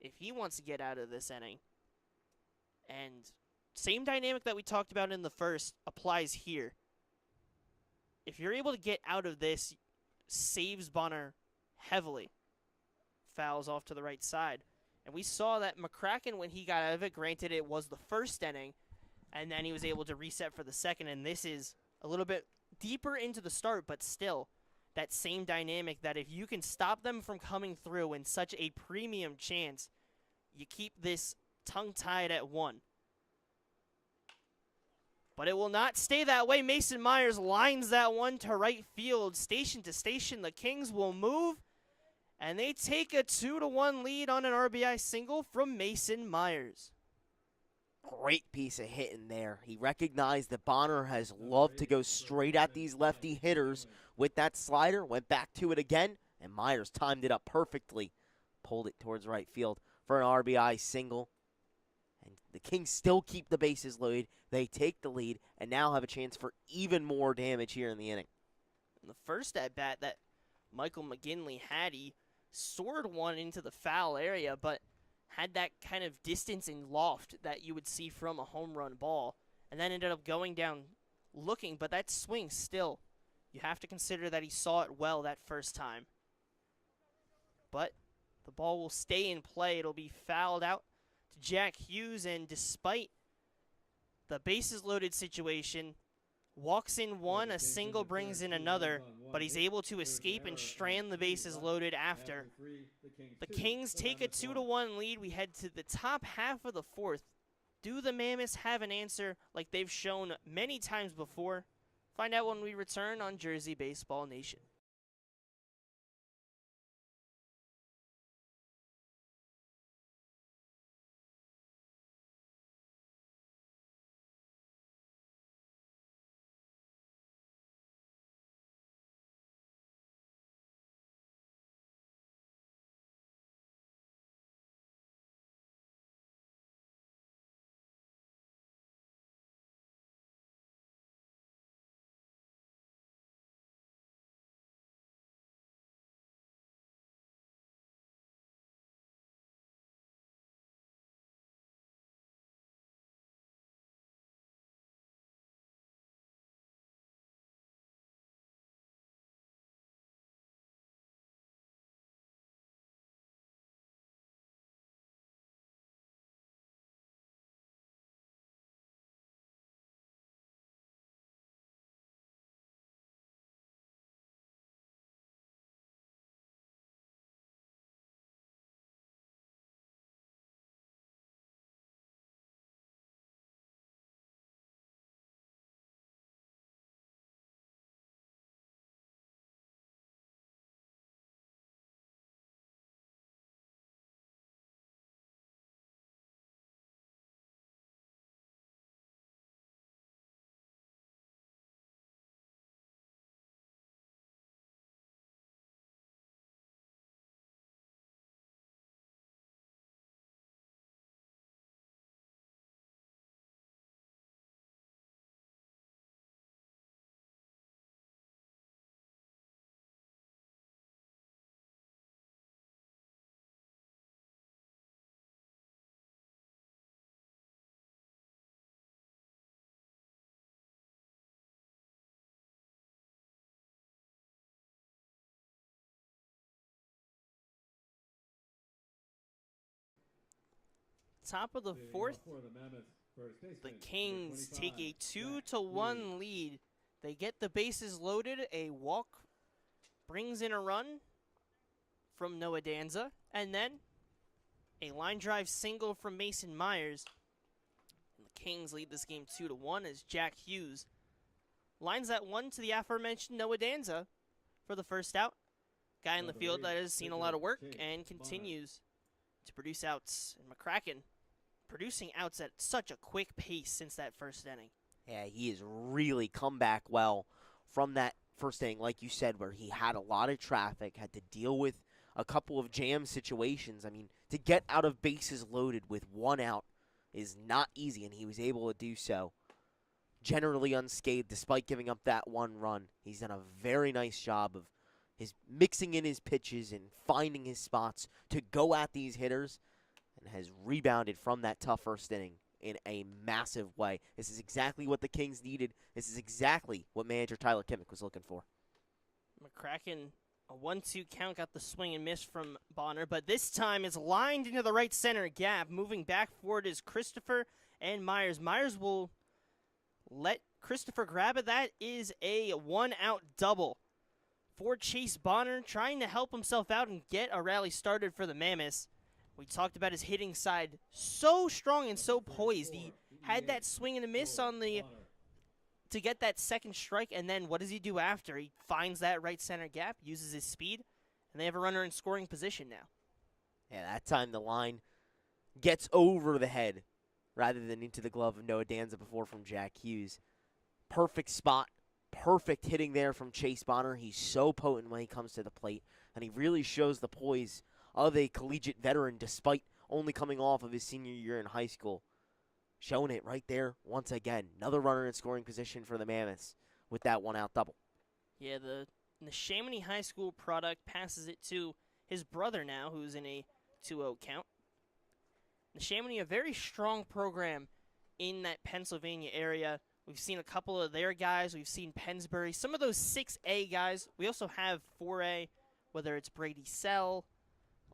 if he wants to get out of this inning. And same dynamic that we talked about in the first applies here. If you're able to get out of this, saves Bonner heavily. Fouls off to the right side. And we saw that McCracken, when he got out of it, granted it was the first inning, and then he was able to reset for the second, and this is a little bit deeper into the start, but still that same dynamic that if you can stop them from coming through in such a premium chance, you keep this tongue-tied at 1. But it will not stay that way. Mason Myers lines that one to right field. Station to station, the Kings will move, and they take a 2-1 lead on an RBI single from Mason Myers. Great piece of hitting there. He recognized that Bonner has loved to go straight at these lefty hitters with that slider, went back to it again, and Myers timed it up perfectly. Pulled it towards right field for an RBI single. And the Kings still keep the bases loaded. They take the lead and now have a chance for even more damage here in the inning. In the first at-bat that Michael McGinley had, he soared one into the foul area, but had that kind of distance and loft that you would see from a home run ball, and then ended up going down looking, but that swing still, you have to consider that he saw it well that first time. But the ball will stay in play. It'll be fouled out to Jack Hughes, and despite the bases loaded situation, walks in one, a single brings in another, but he's able to escape and strand the bases loaded after. The Kings take a 2-1 lead. We head to the top half of the fourth. Do the Mammoths have an answer like they've shown many times before? Find out when we return on Jersey Baseball Nation. top of the Leading off fourth, for the Mammoths, first the baseman, number Kings take a 25, 2-1 lead. They get the bases loaded. A walk brings in a run from Noah Danza, and then a line drive single from Mason Myers. And the Kings lead this game 2-1 as Jack Hughes lines that one to the aforementioned Noah Danza for the first out. Guy in the Number field that 8, has seen a lot of work Chase and Bonner. continues to produce outs. And McCracken producing outs at such a quick pace since that first inning. Yeah, he has really come back well from that first inning, like you said, where he had a lot of traffic, had to deal with a couple of jam situations. I mean, to get out of bases loaded with one out is not easy, and he was able to do so. Generally unscathed, despite giving up that one run. He's done a very nice job of his mixing in his pitches and finding his spots to go at these hitters, and has rebounded from that tough first inning in a massive way. This is exactly what the Kings needed. This is exactly what manager Tyler Kimmick was looking for. McCracken, a 1-2 count, got the swing and miss from Bonner, but this time is lined into the right center gap. Moving back forward is Christopher and Myers. Myers will let Christopher grab it. That is a one-out double for Chase Bonner, trying to help himself out and get a rally started for the Mammoths. We talked about his hitting side, so strong and so poised. He had that swing and a miss on the to get that second strike, and then what does he do after? He finds that right center gap, uses his speed, and they have a runner in scoring position now. Yeah, that time the line gets over the head rather than into the glove of Noah Danza before from Jack Hughes. Perfect spot, perfect hitting there from Chase Bonner. He's so potent when he comes to the plate, and he really shows the poise of a collegiate veteran despite only coming off of his senior year in high school. Showing it right there once again. Another runner in scoring position for the Mammoths with that one-out double. Yeah, the Neshaminy High School product passes it to his brother now, who's in a 2-0 count. Neshaminy, a very strong program in that Pennsylvania area. We've seen a couple of their guys. We've seen Pennsbury. Some of those 6A guys. We also have 4A, whether it's Brady Sell.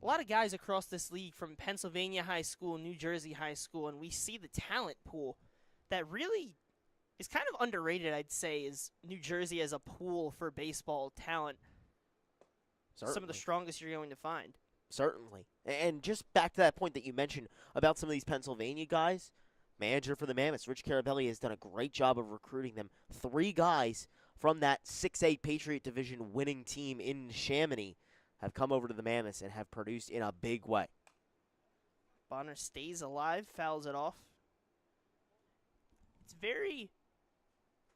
A lot of guys across this league from Pennsylvania High School, New Jersey High School, and we see the talent pool that really is kind of underrated, I'd say, is New Jersey as a pool for baseball talent. Certainly. Some of the strongest you're going to find. Certainly. And just back to that point that you mentioned about some of these Pennsylvania guys, manager for the Mammoths, Rich Carabelli, has done a great job of recruiting them. 3 guys from that 6A Patriot Division winning team in Chamonix have come over to the Mammoths and have produced in a big way. Bonner stays alive, fouls it off. It's very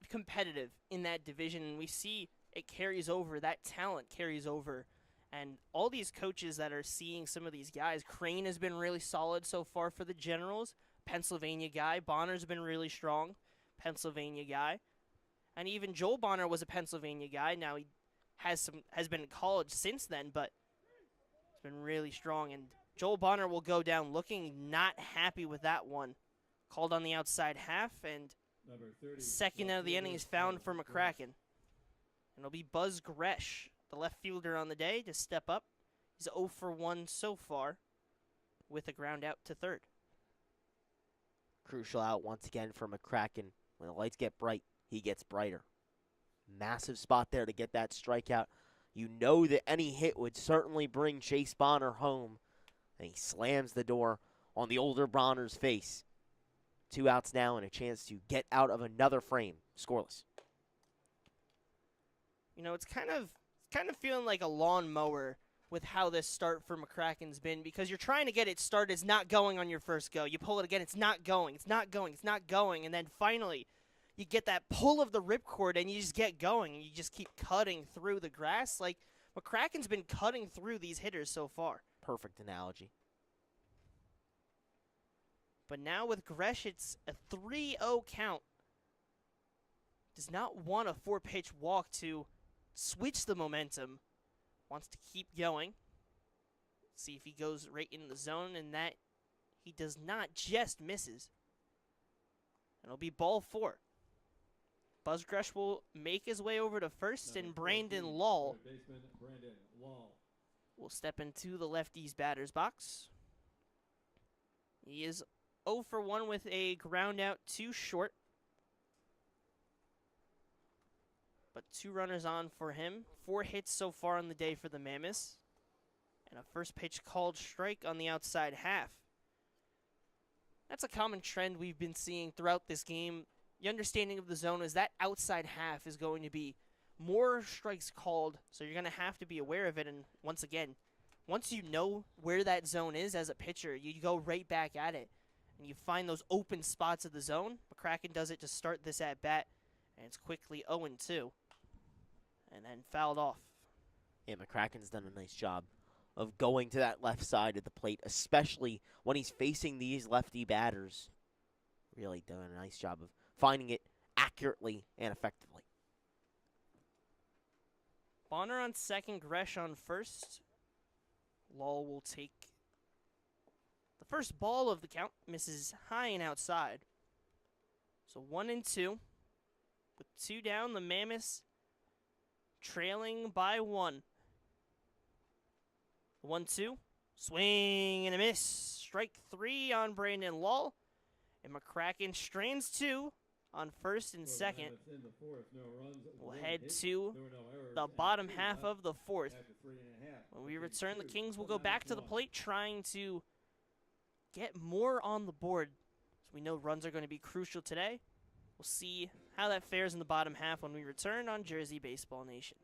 competitive in that division, and we see it carries over. That talent carries over. And all these coaches that are seeing some of these guys, Crane has been really solid so far for the Generals. Pennsylvania guy. Bonner's been really strong. Pennsylvania guy. And even Joel Bonner was a Pennsylvania guy. Now he has been in college since then, but it's been really strong. And Joel Bonner will go down looking not happy with that one. Called on the outside half, and Number 30, second out of the inning is found for McCracken. And it'll be Buzz Gresh, the left fielder on the day, to step up. He's 0 for 1 so far with a ground out to third. Crucial out once again for McCracken. When the lights get bright, he gets brighter. Massive spot there to get that strikeout. You know that any hit would certainly bring Chase Bonner home. And he slams the door on the older Bonner's face. 2 outs now and a chance to get out of another frame. Scoreless. You know, it's kind of feeling like a lawnmower with how this start for McCracken's been, because you're trying to get it started. It's not going on your first go. You pull it again. It's not going. It's not going. It's not going. And then finally, you get that pull of the ripcord and you just get going. And you just keep cutting through the grass. Like, McCracken's been cutting through these hitters so far. Perfect analogy. But now with Gresh, it's a 3-0 count. Does not want a 4-pitch walk to switch the momentum. Wants to keep going. See if he goes right in the zone, and that he does not, just misses. It'll be ball 4. Buzz Gresh will make his way over to first, and Brandon Lull will step into the lefty's batter's box. He is 0 for 1 with a ground out too short. But 2 runners on for him. 4 hits so far on the day for the Mammoths. And a first pitch called strike on the outside half. That's a common trend we've been seeing throughout this game. The understanding of the zone is that outside half is going to be more strikes called, so you're going to have to be aware of it. And once again, once you know where that zone is as a pitcher, you go right back at it. And you find those open spots of the zone. McCracken does it to start this at bat, and it's quickly 0-2. And then fouled off. Yeah, McCracken's done a nice job of going to that left side of the plate, especially when he's facing these lefty batters. Really doing a nice job of finding it accurately and effectively. Bonner on second, Gresh on first. Lull will take the first ball of the count, misses high and outside. So 1-2. With 2 down, the Mammoths trailing by 1. 1-2. Swing and a miss. Strike 3 on Brandon Lull. And McCracken strains 2 on first and second. We'll head to the bottom half of the fourth. When we return, the Kings will go back to the plate trying to get more on the board. So we know runs are going to be crucial today. We'll see how that fares in the bottom half when we return on Jersey Baseball Nation.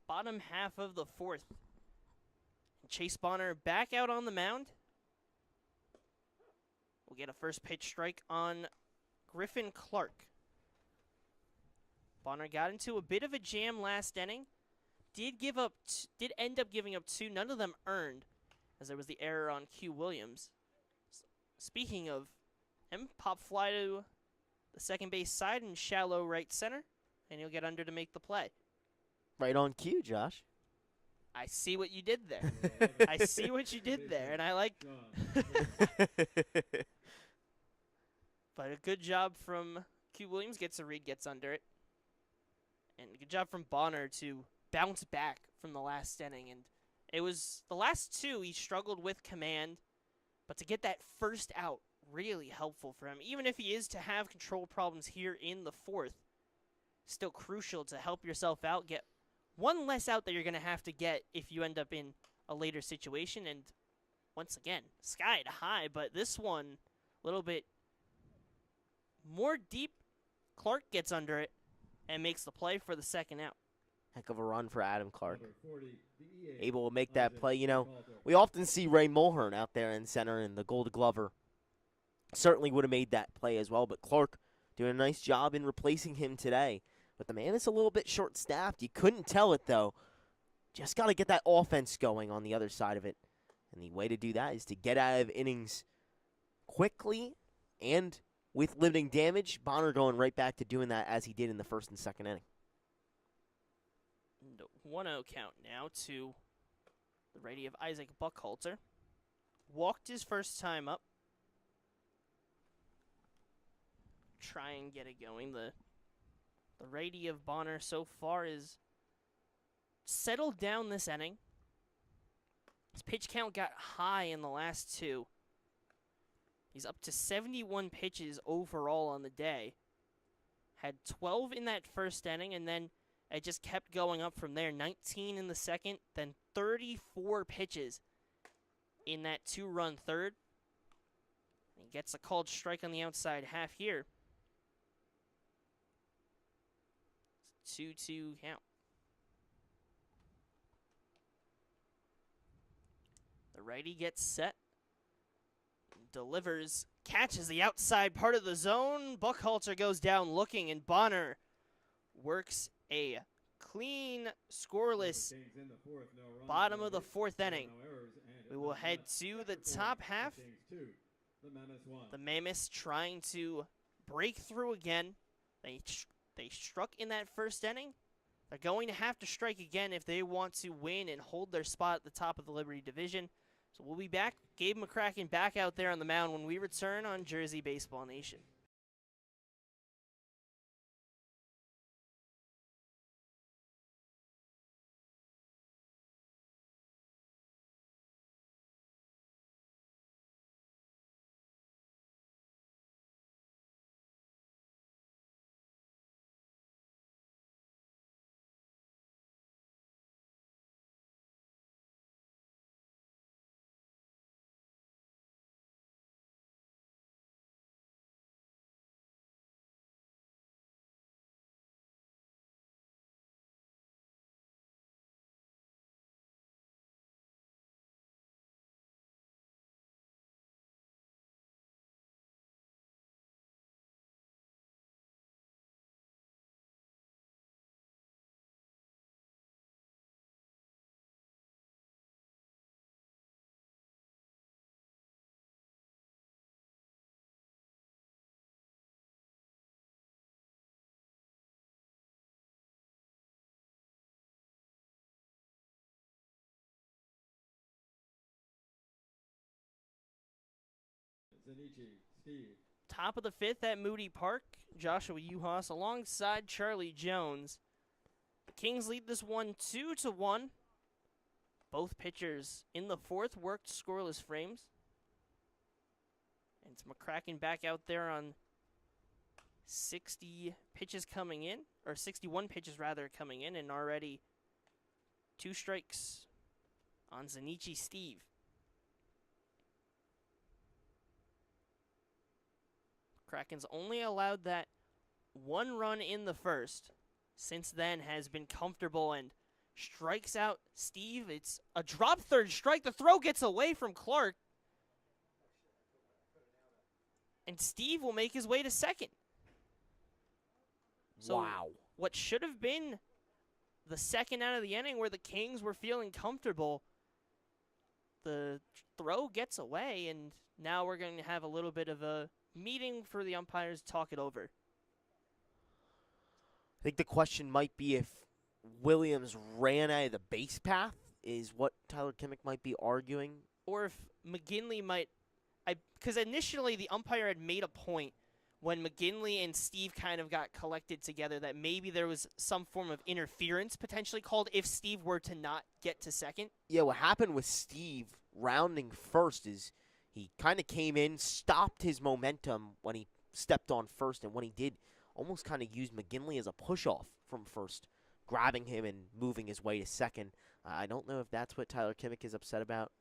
Bottom half of the fourth. Chase Bonner back out on the mound. We'll get a first pitch strike on Griffin Clark. Bonner got into a bit of a jam last inning. Did end up giving up 2, none of them earned, as there was the error on Q Williams. Speaking of him, pop fly to the second base side and shallow right center, and he'll get under to make the play. Right on cue, Josh. I see what you did there. I see what you did there, and I like. But a good job from Q Williams, gets a read, gets under it. And a good job from Bonner to bounce back from the last inning. And it was the last 2 he struggled with command, but to get that first out, really helpful for him. Even if he is to have control problems here in the fourth, still crucial to help yourself out, get one less out that you're going to have to get if you end up in a later situation. And once again, skied high, but this one a little bit more deep. Clark gets under it and makes the play for the second out. Heck of a run for Adam Clark. Number 40, the EA, Able to make that Isaac play. You know, Coulter. we often see Ray Mulhern out there in center, and the Gold Glover certainly would have made that play as well. But Clark doing a nice job in replacing him today. But the man is a little bit short-staffed. You couldn't tell it, though. Just got to get that offense going on the other side of it. And the way to do that is to get out of innings quickly and with limiting damage. Bonner going right back to doing that as he did in the first and second inning. 1-0 count now to the righty of Isaac Buckhalter. Walked his first time up. Try and get it going. The righty of Bonner so far is settled down this inning. His pitch count got high in the last two. He's up to 71 pitches overall on the day. Had 12 in that first inning, and then it just kept going up from there. 19 in the second, then 34 pitches in that two-run third. He gets a called strike on the outside half here. It's a 2-2 count. The righty gets set, delivers, catches the outside part of the zone. Buckhalter goes down looking, and Bonner works a clean, scoreless Kings in the fourth, no runs, bottom no of the hits, fourth inning. no errors, and We will head to the top half. Kings 2, the Mammoths 1. The Mammoths trying to break through again. They struck in that first inning. They're going to have to strike again if they want to win and hold their spot at the top of the Liberty Division. So we'll be back. Gabe McCracken back out there on the mound when we return on Jersey Baseball Nation. Zanichi, Steve. Top of the fifth at Moody Park. Joshua Yuhas alongside Charlie Jones. The Kings lead this one 2-1. Both pitchers in the fourth worked scoreless frames. And it's McCracken back out there on 60 pitches coming in, or 61 pitches rather coming in, and already 2 strikes on Zanichi Steve. Kraken's only allowed that 1 run in the first. Since then has been comfortable and strikes out Steve. It's a drop third strike. The throw gets away from Clark. And Steve will make his way to second. So Wow. what should have been the second out of the inning where the Kings were feeling comfortable, the throw gets away, and now we're going to have a little bit of a meeting for the umpires to talk it over. I think the question might be if Williams ran out of the base path, is what Tyler Kimmick might be arguing. Or if McGinley might, because initially the umpire had made a point when McGinley and Steve kind of got collected together that maybe there was some form of interference potentially called if Steve were to not get to second. Yeah, what happened with Steve rounding first is he kind of came in, stopped his momentum when he stepped on first, and when he did, almost kind of used McGinley as a push-off from first, grabbing him and moving his way to second. I don't know if that's what Tyler Kimmick is upset about.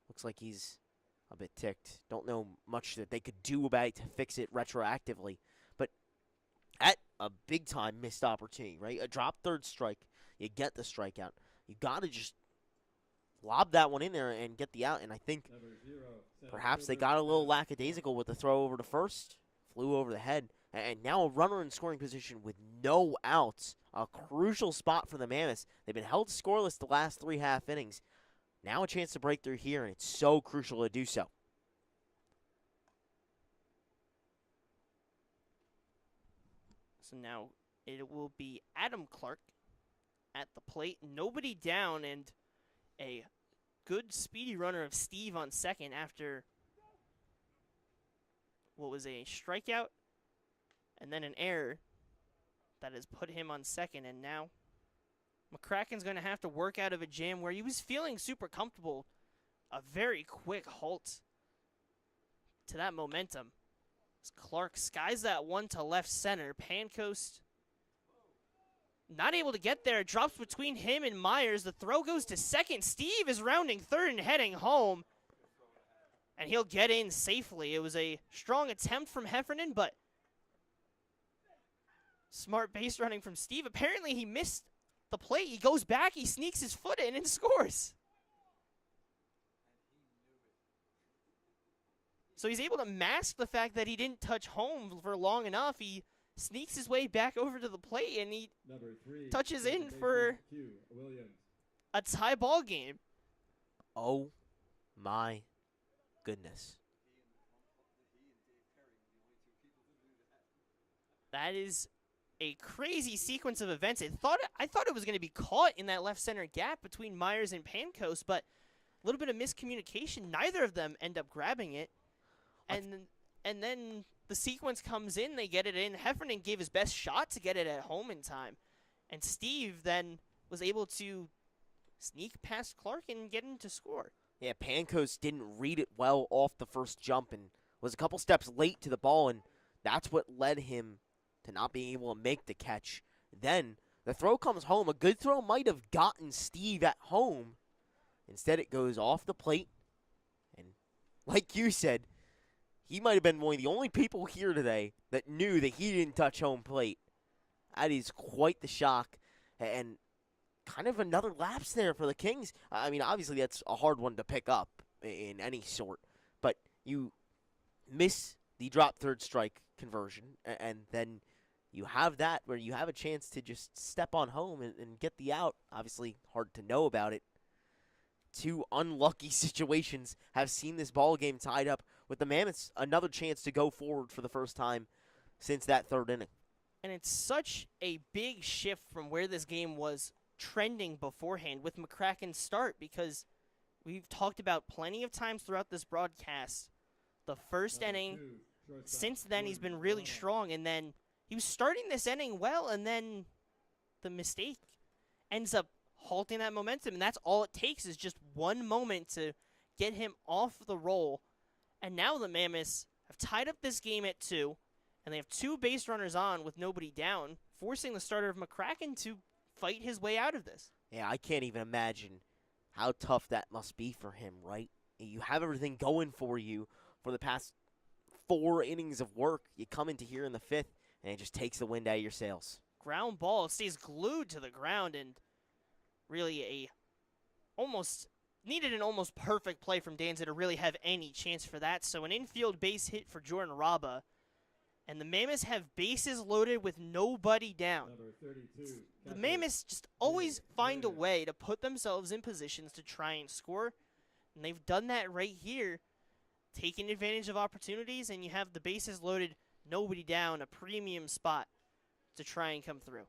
Looks like he's a bit ticked. Don't know much that they could do about it to fix it retroactively. But at a big-time missed opportunity, right? A drop third strike. you get the strikeout. You got to just lob that one in there and get the out. And I think Number 0, center perhaps they fielder, got a little Mammoths. lackadaisical with the throw over to first. Flew over the head. And now a runner in scoring position with no outs. A crucial spot for the Mammoths. They've been held scoreless the last 3 half innings. Now a chance to break through here, and it's so crucial to do so. So now it will be Adam Clark at the plate. Nobody down, and a good speedy runner of Steve on second after what was a strikeout and then an error that has put him on second. And now McCracken's going to have to work out of a jam where he was feeling super comfortable. A very quick halt to that momentum. As Clark skies that one to left center. Pancoast not able to get there. Drops between him and Myers. The throw goes to second. Steve is rounding third and heading home. And he'll get in safely. It was a strong attempt from Heffernan, but smart base running from Steve. Apparently he missed the plate. He goes back, he sneaks his foot in and scores. So he's able to mask the fact that he didn't touch home for long enough. He sneaks his way back over to the plate and he Number 3, touches second in baseman, for Q. Williams. a tie ball game. Oh my goodness. That is a crazy sequence of events. I thought it was going to be caught in that left center gap between Myers and Pancoast, but a little bit of miscommunication. Neither of them end up grabbing it. And then the sequence comes in, they get it in. Heffernan gave his best shot to get it at home in time. And Steve then was able to sneak past Clark and get him to score. Yeah, Pancoast didn't read it well off the first jump and was a couple steps late to the ball, and that's what led him to not being able to make the catch. Then the throw comes home. A good throw might have gotten Steve at home. Instead, it goes off the plate. And like you said, he might have been one of the only people here today that knew that he didn't touch home plate. That is quite the shock. And kind of another lapse there for the Kings. I mean, obviously that's a hard one to pick up in any sort. But you miss the drop third strike conversion, and then you have that where you have a chance to just step on home and get the out. Obviously, hard to know about it. 2 unlucky situations have seen this ball game tied up with the Mammoths another chance to go forward for the first time since that third inning. And it's such a big shift from where this game was trending beforehand with McCracken's start, because we've talked about plenty of times throughout this broadcast. The first Number inning, 2, shortstop, since then he's been Jordan really Romano. strong, and then he was starting this inning well, and then the mistake ends up halting that momentum, and that's all it takes is just one moment to get him off the roll. And now the Mammoths have tied up this game at 2, and they have 2 base runners on with nobody down, forcing the starter of McCracken to fight his way out of this. Yeah, I can't even imagine how tough that must be for him, right? You have everything going for you for the past 4 innings of work. You come into here in the 5th, and it just takes the wind out of your sails. Ground ball stays glued to the ground, and really needed an almost perfect play from Danza to really have any chance for that. So an infield base hit for Jordan Raba, and the Mammoths have bases loaded with nobody down. Number 32, The catcher, Mammoths just always find a Yuhas. way to put themselves in positions to try and score, and they've done that right here, taking advantage of opportunities, and you have the bases loaded, nobody down, a premium spot to try and come through.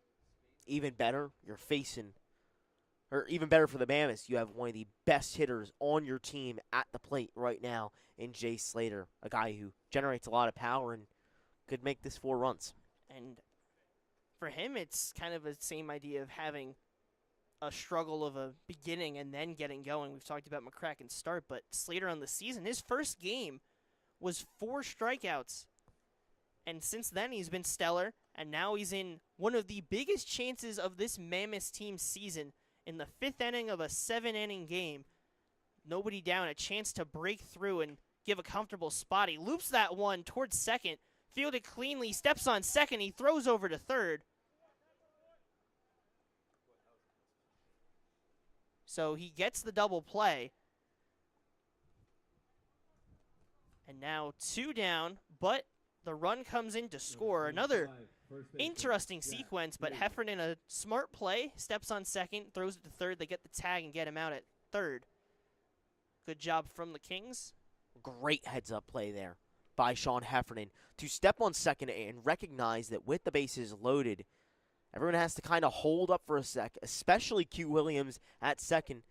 Even better, even better for the Mammoths, you have one of the best hitters on your team at the plate right now in Jay Slater, a guy who generates a lot of power and could make this 4 runs. And for him, it's kind of the same idea of having a struggle of a beginning and then getting going. We've talked about McCracken's start, but Slater on the season, his first game was 4 strikeouts. And since then, he's been stellar, and now he's in one of the biggest chances of this Mammoths team season in the 5th inning of a 7-inning game. Nobody down, a chance to break through and give a comfortable spot. He loops that one towards second, fielded cleanly, steps on second, he throws over to third. So he gets the double play. And now 2 down, but the run comes in to score. Another interesting sequence, but Heffernan, a smart play, steps on second, throws it to third. They get the tag and get him out at third. Good job from the Kings. Great heads-up play there by Sean Heffernan to step on second and recognize that with the bases loaded, everyone has to kind of hold up for a sec, especially Q Williams at second.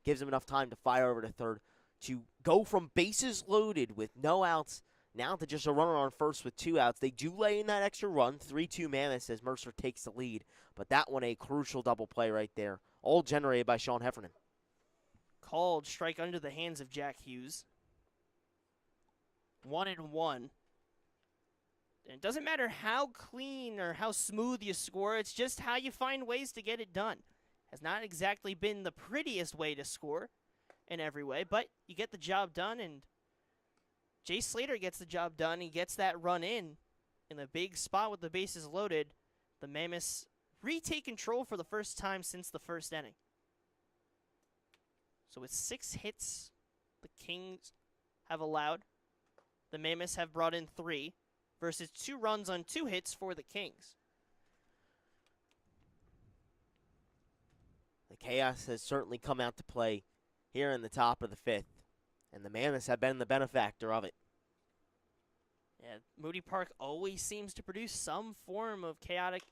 Gives him enough time to fire over to third to go from bases loaded with no outs now to just a runner on first with 2 outs. They do lay in that extra run, 3-2 Mammoths as Mercer takes the lead. But that one a crucial double play right there, all generated by Sean Heffernan. Called strike under the hands of Jack Hughes. 1-1. And it doesn't matter how clean or how smooth you score, it's just how you find ways to get it done. Has not exactly been the prettiest way to score in every way, but you get the job done, and Jay Slater gets the job done. He gets that run in the big spot with the bases loaded. The Mammoths retake control for the first time since the first inning. So with 6 hits the Kings have allowed, the Mammoths have brought in 3 versus 2 runs on 2 hits for the Kings. The chaos has certainly come out to play here in the top of the 5th, and the Mammoths have been the benefactor of it. Yeah, Moody Park always seems to produce some form of chaotic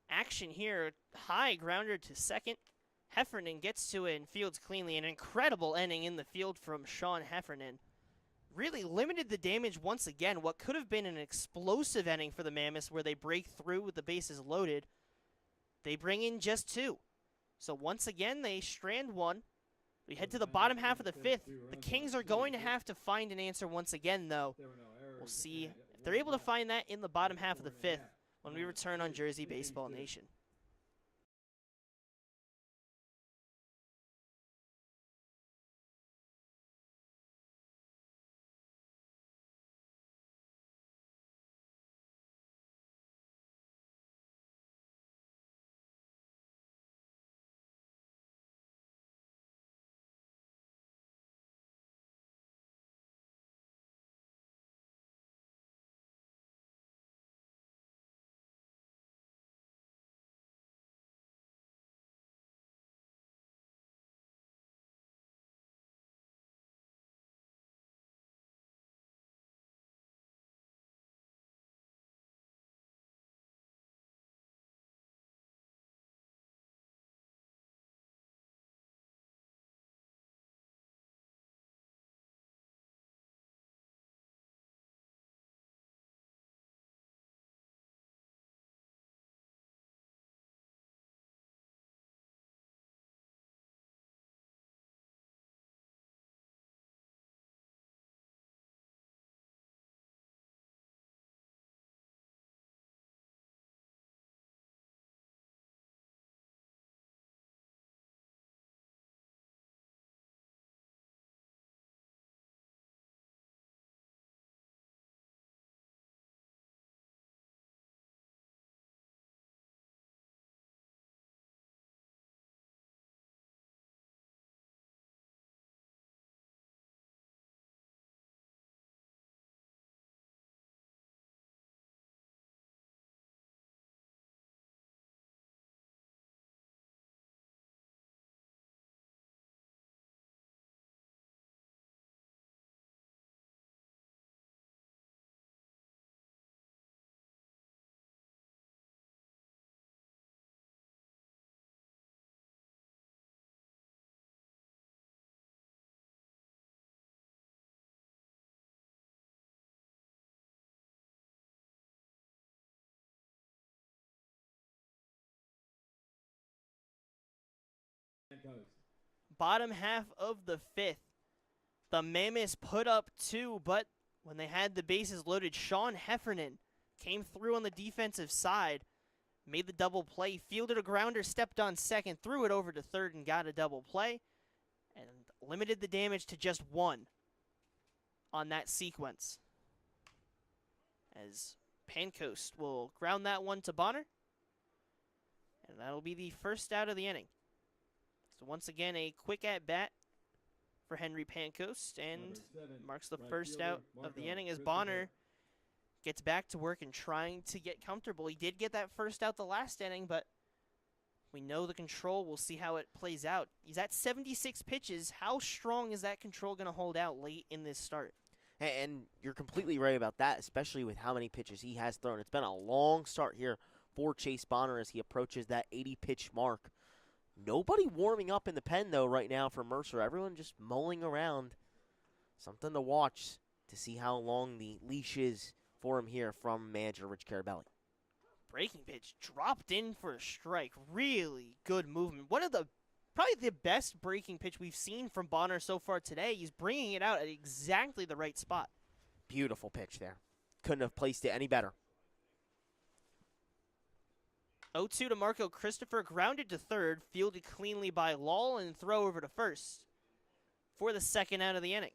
action here. High grounder to second. Heffernan gets to it and fields cleanly. An incredible inning in the field from Sean Heffernan. Really limited the damage once again. What could have been an explosive inning for the Mammoths where they break through with the bases loaded, they bring in just 2. So once again, they strand 1. We head to the bottom half of the 5th. The Kings are going to have to find an answer once again, though. We'll see if they're able to find that in the bottom half of the 5th when we return on Jersey Baseball Nation. Bottom half of the 5th. The Mammoths put up 2, but when they had the bases loaded, Sean Heffernan came through on the defensive side, made the double play, fielded a grounder, stepped on second, threw it over to third, and got a double play, and limited the damage to just 1 on that sequence. As Pancoast will ground that one to Bonner, and that'll be the first out of the inning. So once again, a quick at-bat for Henry Pancoast, and Number 7, marks the right first fielder, out of the Marco inning as Christopher. Bonner gets back to work and trying to get comfortable. He did get that first out the last inning, but we know the control. We'll see how it plays out. He's at 76 pitches. How strong is that control going to hold out late in this start? And you're completely right about that, especially with how many pitches he has thrown. It's been a long start here for Chase Bonner as he approaches that 80-pitch mark. Nobody warming up in the pen, though, right now for Mercer. Everyone just mulling around. Something to watch to see how long the leash is for him here from manager Rich Carabelli. Breaking pitch dropped in for a strike. Really good movement. One of the probably the best breaking pitch we've seen from Bonner so far today. He's bringing it out at exactly the right spot. Beautiful pitch there. Couldn't have placed it any better. 0-2 to Marco Christopher, grounded to third, fielded cleanly by Lal, and throw over to first for the second out of the inning.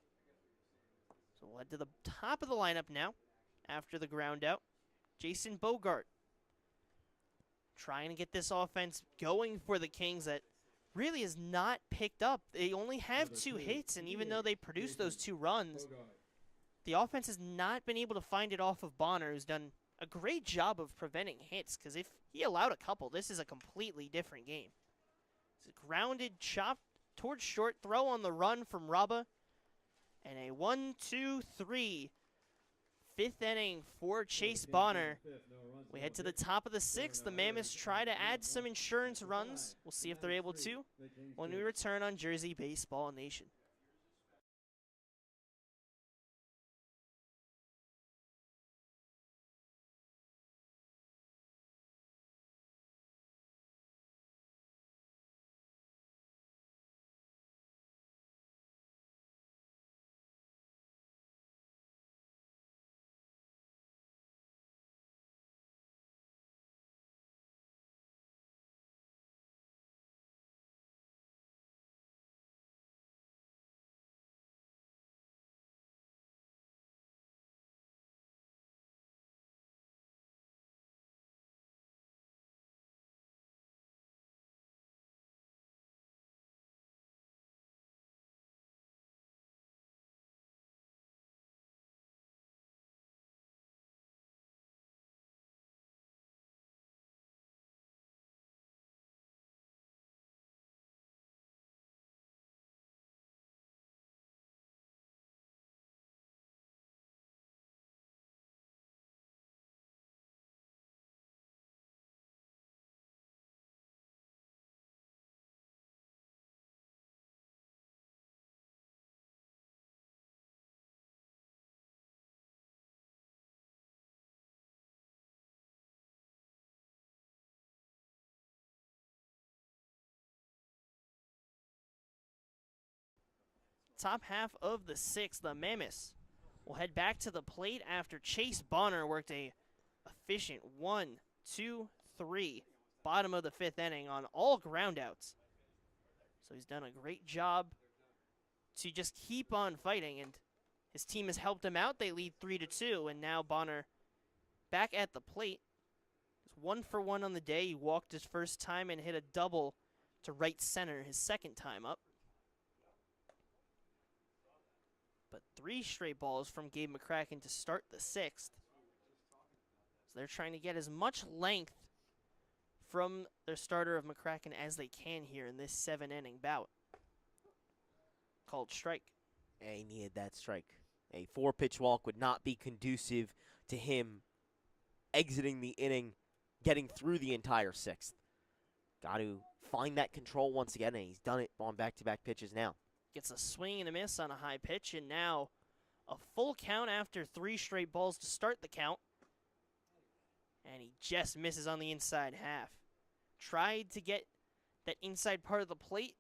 So we'll head to the top of the lineup now after the ground out. Jason Bogart trying to get this offense going for the Kings that really is not picked up. They only have Number 2 2, hits, and even though they produced those Jason 2 runs, Bogart. the offense has not been able to find it off of Bonner, who's done a great job of preventing hits, because if he allowed a couple, this is a completely different game. It's a grounded chop towards short, throw on the run from Rabba, and a 1-2-3 fifth inning for Chase Bonner. We head to the top of the 6th. The Mammoths try to add some insurance runs. We'll see if they're able to when we return on Jersey Baseball Nation. Top half of the 6th, the Mammoths will head back to the plate after Chase Bonner worked a efficient 1-2-3 bottom of the 5th inning on all groundouts. So he's done a great job to just keep on fighting, and his team has helped him out. They lead 3-2, and now Bonner back at the plate. He's 1 for 1 on the day. He walked his first time and hit a double to right center his second time up. But 3 straight balls from Gabe McCracken to start the 6th. So they're trying to get as much length from their starter of McCracken as they can here in this 7-inning bout. Called strike. Yeah, he needed that strike. A 4-pitch walk would not be conducive to him exiting the inning, getting through the entire 6th. Got to find that control once again, and he's done it on back-to-back pitches now. Gets a swing and a miss on a high pitch, and now a full count after 3 straight balls to start the count. And he just misses on the inside half. Tried to get that inside part of the plate.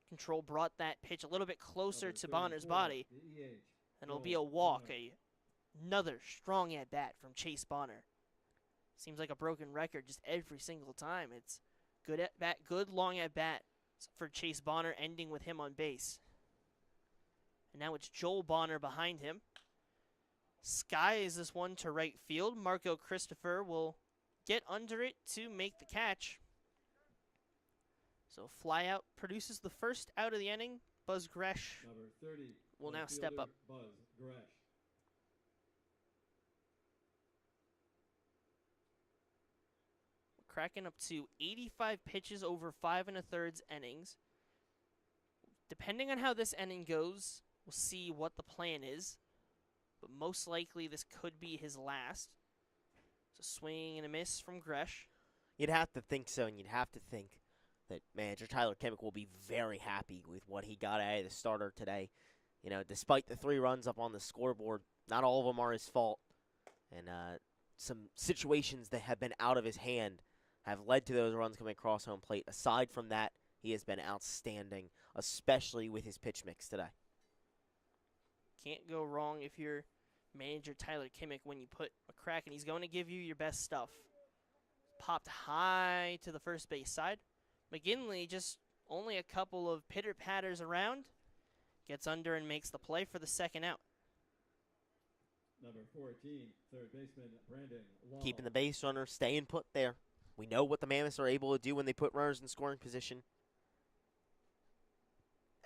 Control brought that pitch a little bit closer to Bonner's body. And it'll be a walk, another strong at-bat from Chase Bonner. Seems like a broken record just every single time. It's good at-bat, good long at-bat for Chase Bonner, ending with him on base. And now it's Joel Bonner behind him. Skies this one to right field. Marco Christopher will get under it to make the catch. So fly out produces the first out of the inning. Buzz Gresh Number 30. will now left step fielder, up. Buzz Gresh. Cracking up to 85 pitches over 5 1/3 innings. Depending on how this inning goes, we'll see what the plan is. But most likely this could be his last. It's a swing and a miss from Gresh. You'd have to think so, and you'd have to think that manager Tyler Kimmick will be very happy with what he got out of the starter today. You know, despite the 3 runs up on the scoreboard, not all of them are his fault. And some situations that have been out of his hand have led to those runs coming across home plate. Aside from that, he has been outstanding, especially with his pitch mix today. Can't go wrong if you're manager Tyler Kimmick when you put McCracken. He's going to give you your best stuff. Popped high to the first base side. McGinley just only a couple of pitter-patters around. Gets under and makes the play for the second out. Number 14, third baseman Brandon Law. Keeping the base runner, staying put there. We know what the Mammoths are able to do when they put runners in scoring position.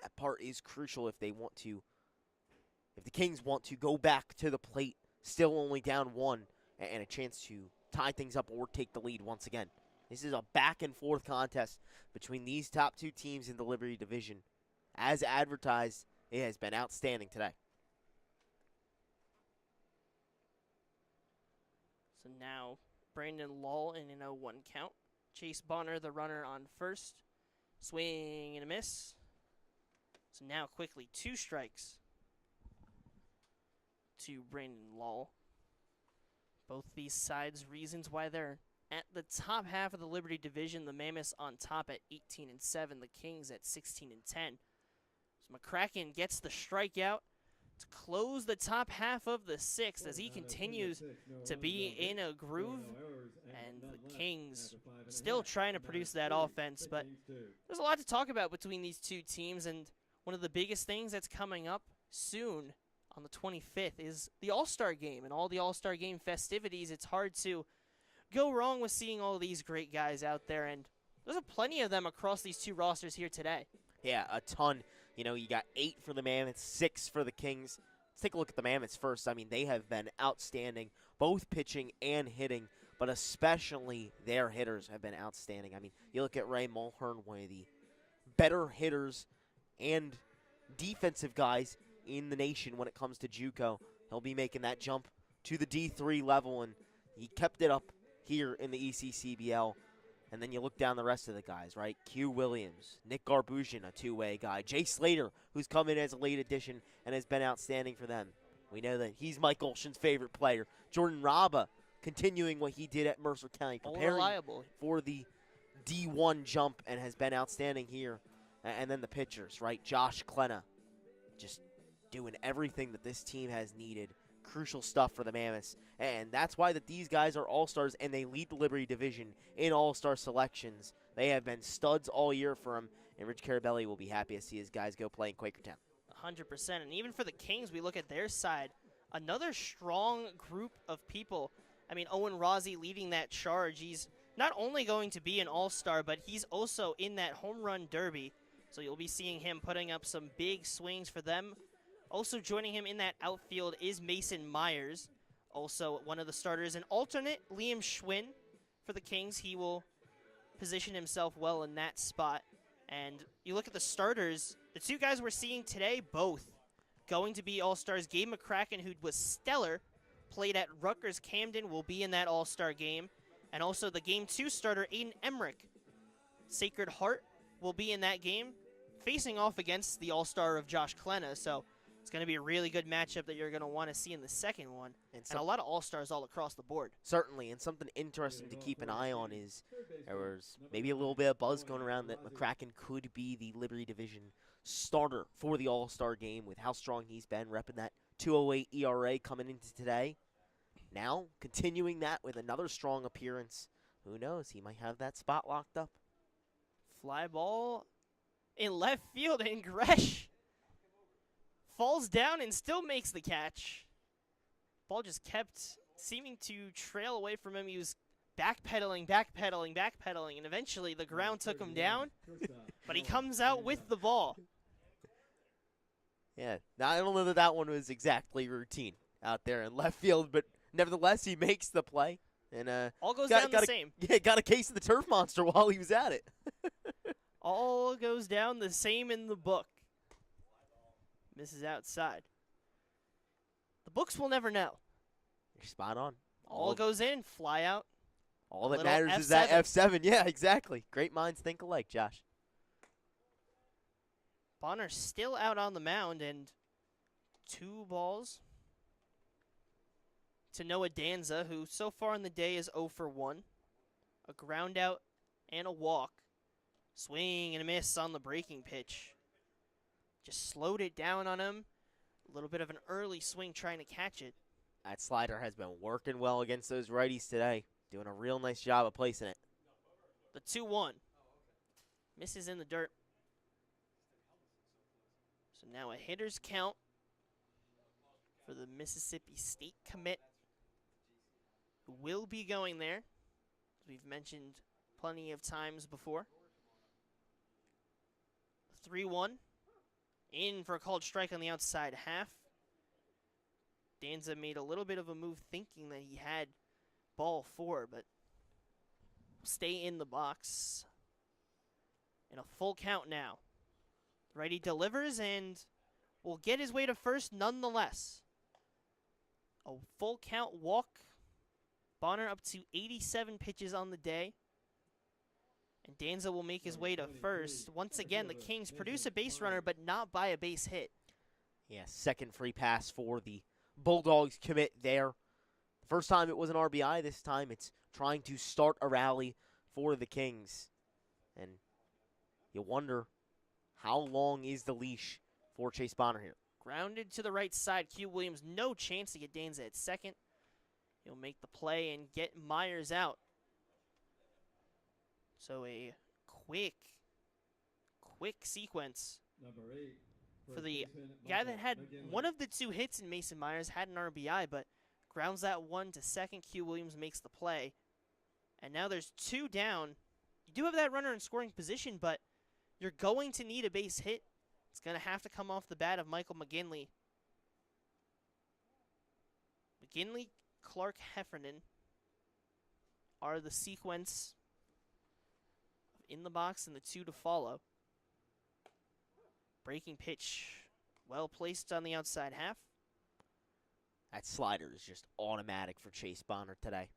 That part is crucial if they want to. If the Kings want to go back to the plate, still only down 1, and a chance to tie things up or take the lead once again. This is a back-and-forth contest between these top 2 teams in the Liberty Division. As advertised, it has been outstanding today. So now Brandon Lull in an 0-1 count. Chase Bonner, the runner, on first. Swing and a miss. So now quickly 2 strikes to Brandon Lull. Both these sides reasons why they're at the top half of the Liberty Division. The Mammoths on top at 18-7. The Kings at 16-10. So McCracken gets the strikeout to close the top half of the 6th as he continues to be in a groove. And the Kings still trying to produce that offense. But there's a lot to talk about between these 2 teams. And one of the biggest things that's coming up soon on the 25th is the All-Star Game and all the All-Star Game festivities. It's hard to go wrong with seeing all these great guys out there. And there's plenty of them across these 2 rosters here today. Yeah, a ton. You know, you got 8 for the Mammoths, 6 for the Kings. Let's take a look at the Mammoths first. I mean, they have been outstanding, both pitching and hitting, but especially their hitters have been outstanding. I mean, you look at Ray Mulhern, one of the better hitters and defensive guys in the nation when it comes to JUCO. He'll be making that jump to the D3 level, and he kept it up here in the ECCBL. And then you look down the rest of the guys, right? Q Williams, Nick Garbusian, a 2-way guy. Jay Slater, who's come in as a late addition and has been outstanding for them. We know that he's Mike Olson's favorite player. Jordan Raba, continuing what he did at Mercer County, preparing for the D1 jump and has been outstanding here. And then the pitchers, right? Josh Klena, just doing everything that this team has needed. Crucial stuff for the Mammoths, and that's why that these guys are all-stars and they lead the Liberty Division in all-star selections. They have been studs all year for him, and Rich Carabelli will be happy to see his guys go play in Quakertown. 100%, and even for the Kings, we look at their side, another strong group of people. I mean, Owen Rossi leading that charge. He's not only going to be an all-star, but he's also in that home run derby, so you'll be seeing him putting up some big swings for them. Also joining him in that outfield is Mason Myers, also one of the starters. An alternate, Liam Schwinn, for the Kings. He will position himself well in that spot. And you look at the starters, the 2 guys we're seeing today, both going to be All-Stars. Gabe McCracken, who was stellar, played at Rutgers Camden, will be in that All-Star game. And also the Game 2 starter, Aiden Emmerich, Sacred Heart, will be in that game, facing off against the All-Star of Josh Klena. So it's going to be a really good matchup that you're going to want to see in the second one. And a lot of all-stars all across the board. Certainly, and something interesting to keep an eye on is there was maybe a little bit of buzz going around that McCracken could be the Liberty Division starter for the All-Star game with how strong he's been, repping that 2.08 ERA coming into today. Now, continuing that with another strong appearance. Who knows? He might have that spot locked up. Fly ball in left field, and Gresh falls down and still makes the catch. Ball just kept seeming to trail away from him. He was backpedaling, and eventually the ground took him down, but he comes out with the ball. Yeah, now, I don't know that that one was exactly routine out there in left field, but nevertheless, he makes the play. And All goes down the same. Yeah, got a case of the turf monster while he was at it. All goes down the same in the book. Misses outside. The books will never know. You're spot on. All goes in, fly out. All that little matters is that F7. F7. Yeah, exactly. Great minds think alike, Josh. Bonner still out on the mound, and 2 balls to Noah Danza, who so far in the day is 0 for 1. A ground out and a walk. Swing and a miss on the breaking pitch. Just slowed it down on him. A little bit of an early swing trying to catch it. That slider has been working well against those righties today. Doing a real nice job of placing it. The 2-1. Misses in the dirt. So now a hitter's count for the Mississippi State commit, who will be going there, as we've mentioned plenty of times before. 3-1. In for a called strike on the outside half. Danza made a little bit of a move thinking that he had ball 4, but stay in the box. And a full count now. Righty delivers and will get his way to first nonetheless. A full count walk. Bonner up to 87 pitches on the day. And Danza will make his way to first. Once again, the Kings produce a base runner, but not by a base hit. Yeah, second free pass for the Bulldogs commit there. First time it was an RBI. This time it's trying to start a rally for the Kings. And you wonder, how long is the leash for Chase Bonner here? Grounded to the right side. Q Williams, no chance to get Danza at second. He'll make the play and get Myers out. So a quick sequence Number 8. for the guy that had one of the 2 hits in Mason Myers, had an RBI, but grounds that one to second. Q Williams makes the play. And now there's 2 down. You do have that runner in scoring position, but you're going to need a base hit. It's going to have to come off the bat of Michael McGinley. McGinley, Clark, Heffernan are the sequence in the box and the 2 to follow. Breaking pitch, well placed on the outside half. That slider is just automatic for Chase Bonner today.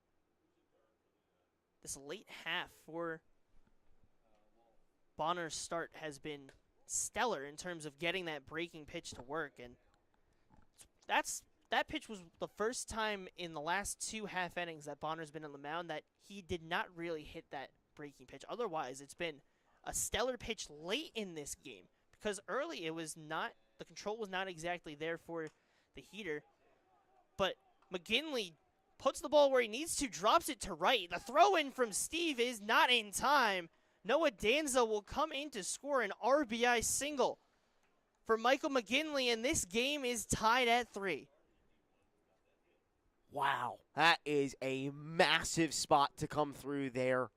This late half for Bonner's start has been stellar in terms of getting that breaking pitch to work, and that pitch was the first time in the last 2 half innings that Bonner's been on the mound that he did not really hit that breaking pitch. Otherwise, it's been a stellar pitch late in this game, because early it was not, the control was not exactly there for the heater, but McGinley puts the ball where he needs to, drops it to right. The throw in from Steve is not in time. Noah Danza will come in to score an RBI single for Michael McGinley, and this game is tied at 3. Wow, that is a massive spot to come through there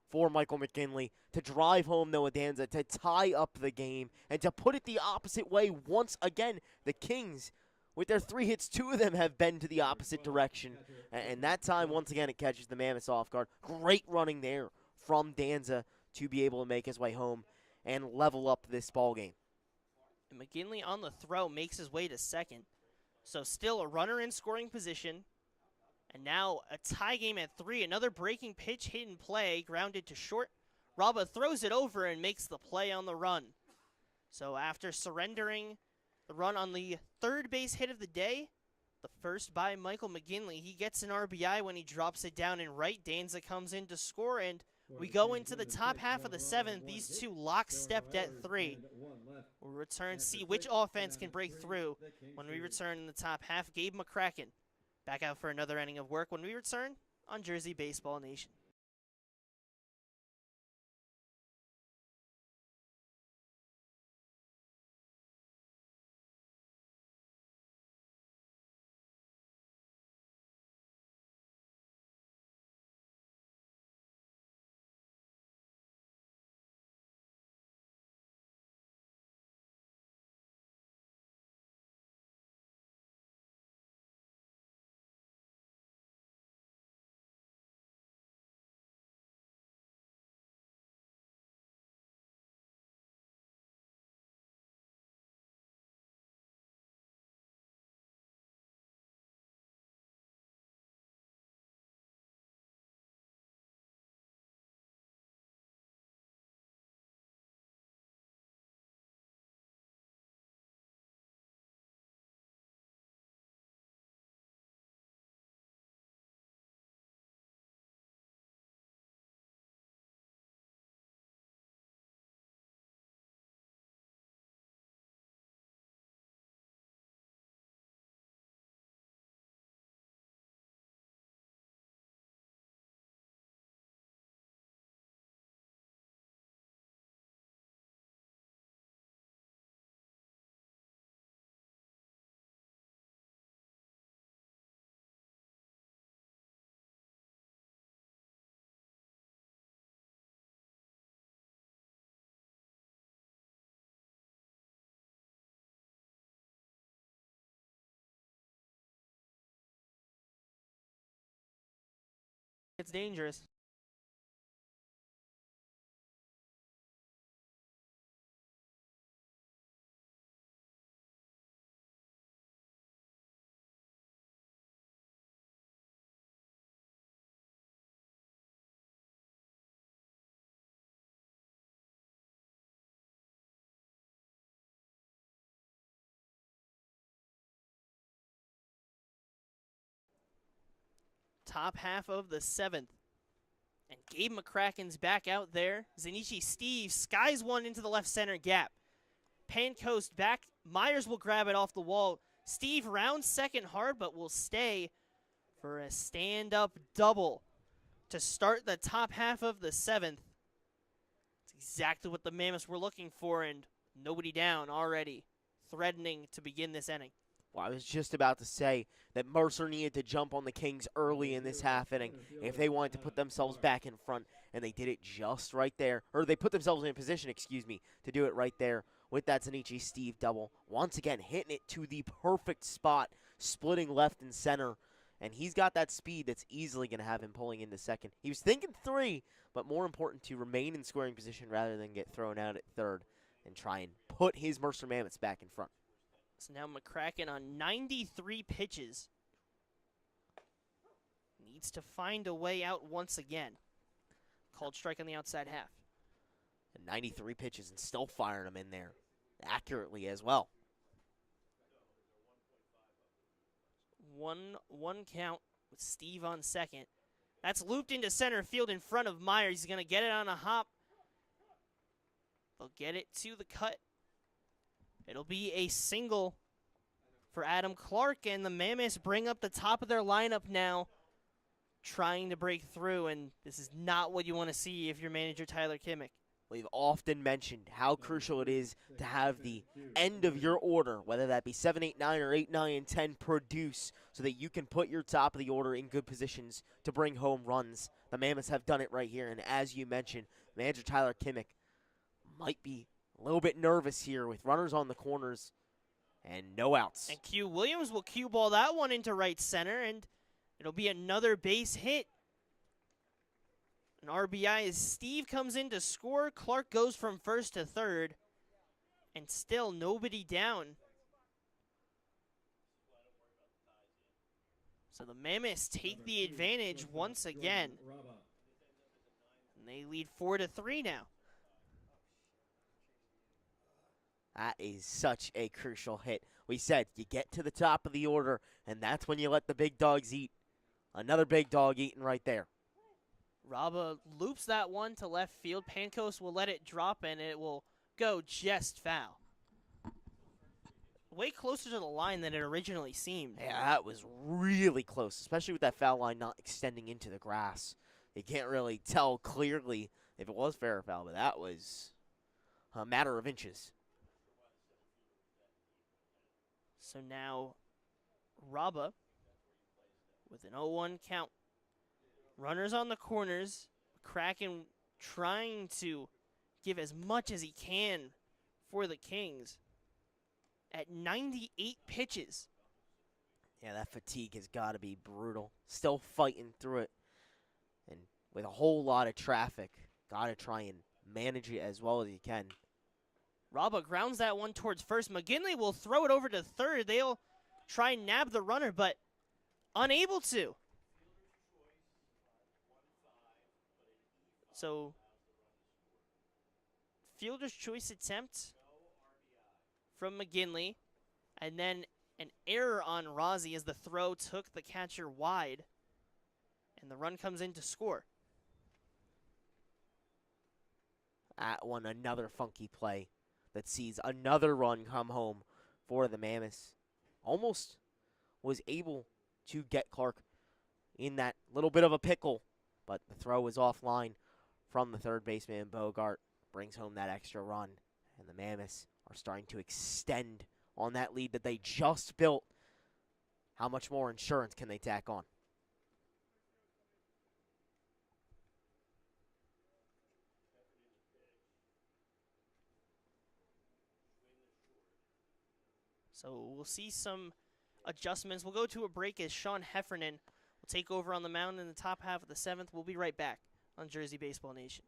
for Michael McGinley to drive home Noah Danza, to tie up the game, and to put it the opposite way once again. The Kings, with their 3 hits, 2 of them have been to the opposite direction, and that time, once again, it catches the Mammoths off guard. Great running there from Danza to be able to make his way home and level up this ball game. And McGinley on the throw makes his way to second. So still a runner in scoring position. And now a tie game at 3. Another breaking pitch, hit and play, grounded to short. Raba throws it over and makes the play on the run. So after surrendering the run on the 3rd base hit of the day, the first by Michael McGinley, he gets an RBI when he drops it down in right. Danza comes in to score, and we go into the top half of the 7th. These 2 lockstepped at 3. We'll return, see which offense can break through when we return in the top half. Gabe McCracken back out for another inning of work when we return on Jersey Baseball Nation. It's dangerous. Top half of the 7th. And Gabe McCracken's back out there. Zenichi Steve skies one into the left center gap. Pancoast back. Myers will grab it off the wall. Steve rounds second hard, but will stay for a stand-up double to start the top half of the 7th. It's exactly what the Mammoths were looking for, and nobody down already, threatening to begin this inning. Well, I was just about to say that Mercer needed to jump on the Kings early in this half inning if they wanted to put themselves back in front, and they did it just right there. Or they put themselves in position, to do it right there with that Zenichi Steve double. Once again, hitting it to the perfect spot, splitting left and center. And he's got that speed that's easily going to have him pulling into second. He was thinking 3, but more important to remain in scoring position rather than get thrown out at third and try and put his Mercer Mammoths back in front. So now McCracken on 93 pitches. Needs to find a way out once again. Called strike on the outside half. And 93 pitches and still firing them in there accurately as well. One count with Steve on second. That's looped into center field in front of Myers. He's going to get it on a hop. They'll get it to the cut. It'll be a single for Adam Clark, and the Mammoths bring up the top of their lineup now, trying to break through, and this is not what you want to see if you're manager Tyler Kimmick. We've often mentioned how crucial it is to have the end of your order, whether that be 7, 8, 9, or 8, 9, and 10, produce so that you can put your top of the order in good positions to bring home runs. The Mammoths have done it right here, and as you mentioned, manager Tyler Kimmick might be a little bit nervous here with runners on the corners and no outs. And Q Williams will cue ball that one into right center, and it'll be another base hit. An RBI as Steve comes in to score. Clark goes from first to third, and still nobody down. So the Mammoths take the advantage once again, and they lead 4-3 now. That is such a crucial hit. We said you get to the top of the order, and that's when you let the big dogs eat. Another big dog eating right there. Raba loops that one to left field. Pancos will let it drop, and it will go just foul. Way closer to the line than it originally seemed. Yeah, that was really close, especially with that foul line not extending into the grass. You can't really tell clearly if it was fair or foul, but that was a matter of inches. So now Raba with an 0-1 count. Runners on the corners. Kraken trying to give as much as he can for the Kings at 98 pitches. Yeah, that fatigue has got to be brutal. Still fighting through it. And with a whole lot of traffic, got to try and manage it as well as you can. Raba grounds that one towards first. McGinley will throw it over to third. They'll try and nab the runner, but unable to. So, fielder's choice attempt from McGinley, and then an error on Rozzi as the throw took the catcher wide, and the run comes in to score. That one, another funky play that sees another run come home for the Mammoths. Almost was able to get Clark in that little bit of a pickle, but the throw was offline from the third baseman. Bogart brings home that extra run, and the Mammoths are starting to extend on that lead that they just built. How much more insurance can they tack on? So we'll see some adjustments. We'll go to a break as Sean Heffernan will take over on the mound in the top half of the 7th. We'll be right back on Jersey Baseball Nation.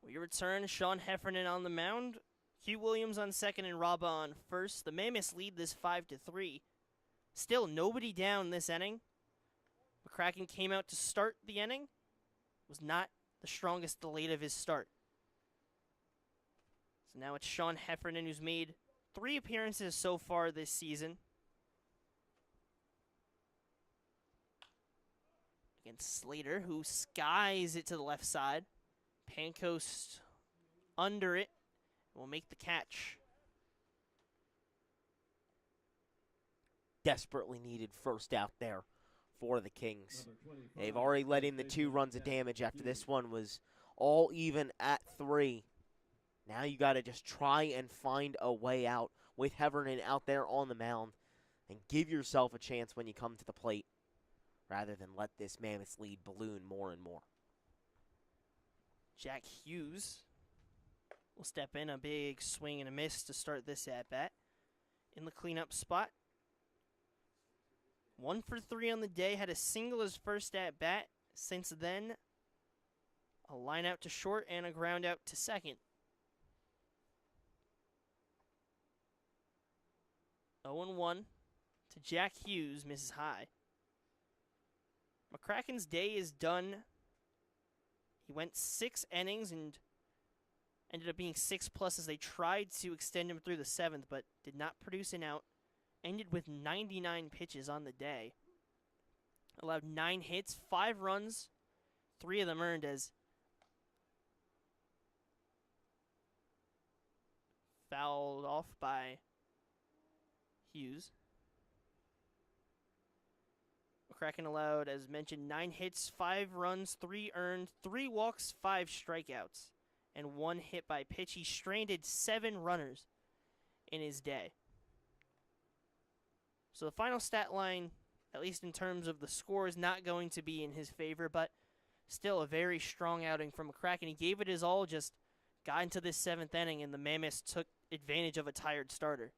We return Sean Heffernan on the mound, Hugh Williams on second, and Rabba on first. The Mammoths lead this 5-3. Still nobody down this inning. McCracken came out to start the inning. Was not the strongest delayed of his start. So now it's Sean Heffernan, who's made 3 appearances so far this season. Against Slater, who skies it to the left side. Pancoast under it will make the catch. Desperately needed first out there for the Kings. Number 25, They've already let in the 2 runs of damage after this one was all even at 3. Now you got to just try and find a way out with Heffernan out there on the mound and give yourself a chance when you come to the plate rather than let this Mammoths lead balloon more and more. Jack Hughes will step in, a big swing and a miss to start this at-bat. In the cleanup spot, 1 for 3 on the day, had a single his first at-bat. Since then, a line out to short and a ground out to second. 0-1 to Jack Hughes, misses high. McCracken's day is done. He went 6 innings and ended up being 6+ as they tried to extend him through the 7th, but did not produce an out. Ended with 99 pitches on the day. Allowed 9 hits, 5 runs, 3 of them earned as fouled off by Hughes. McCracken allowed, as mentioned, 9 hits, 5 runs, 3 earned, 3 walks, 5 strikeouts, and 1 hit by pitch. He stranded 7 runners in his day. So the final stat line, at least in terms of the score, is not going to be in his favor, but still a very strong outing from McCracken. He gave it his all, just got into this 7th inning, and the Mammoths took advantage of a tired starter.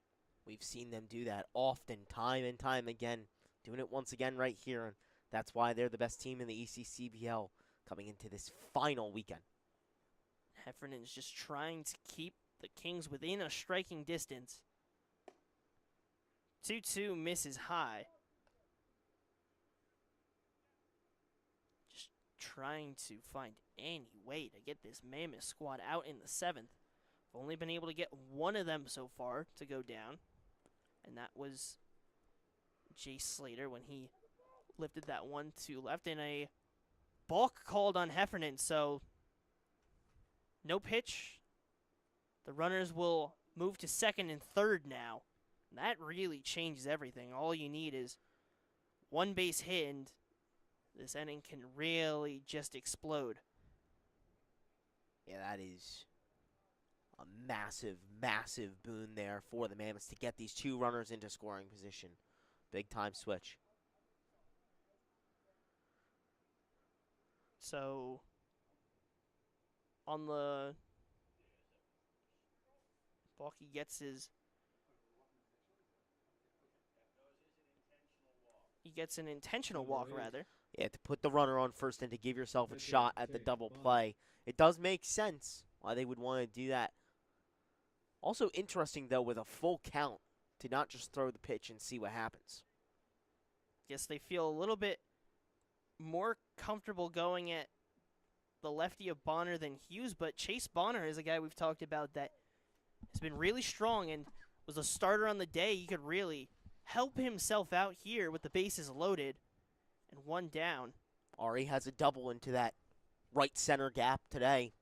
We've seen them do that often, time and time again. Doing it once again right here, and that's why they're the best team in the ECCBL coming into this final weekend. Heffernan is just trying to keep the Kings within a striking distance. 2-2 misses high. Just trying to find any way to get this Mammoth squad out in the 7th. I've only been able to get one of them so far to go down, and that was Jay Slater when he lifted that one to left, and a balk called on Heffernan, so no pitch. The runners will move to second and third now. And that really changes everything. All you need is one base hit, and this inning can really just explode. Yeah, that is a massive, massive boon there for the Mammoths to get these 2 runners into scoring position. Big time switch. So, on the Balky gets his... He gets an intentional walk, rather. Yeah, to put the runner on first and to give yourself a shot at the double play. It does make sense why they would want to do that. Also interesting, though, with a full count, to not just throw the pitch and see what happens. Guess they feel a little bit more comfortable going at the lefty of Bonner than Hughes, but Chase Bonner is a guy we've talked about that has been really strong and was a starter on the day. He could really help himself out here with the bases loaded and 1 down. Ari has a double into that right center gap today.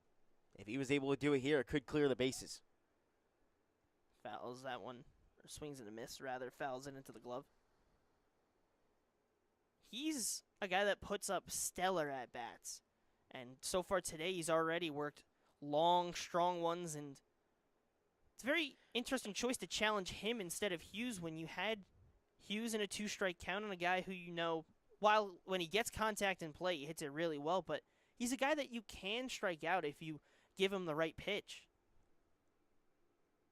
If he was able to do it here, it could clear the bases. Fouls that one, or swings and a miss, rather, fouls it into the glove. He's a guy that puts up stellar at-bats. And so far today, he's already worked long, strong ones, and it's a very interesting choice to challenge him instead of Hughes when you had Hughes in a 2-strike count on a guy who you know, while when he gets contact in play, he hits it really well, but he's a guy that you can strike out if you give him the right pitch.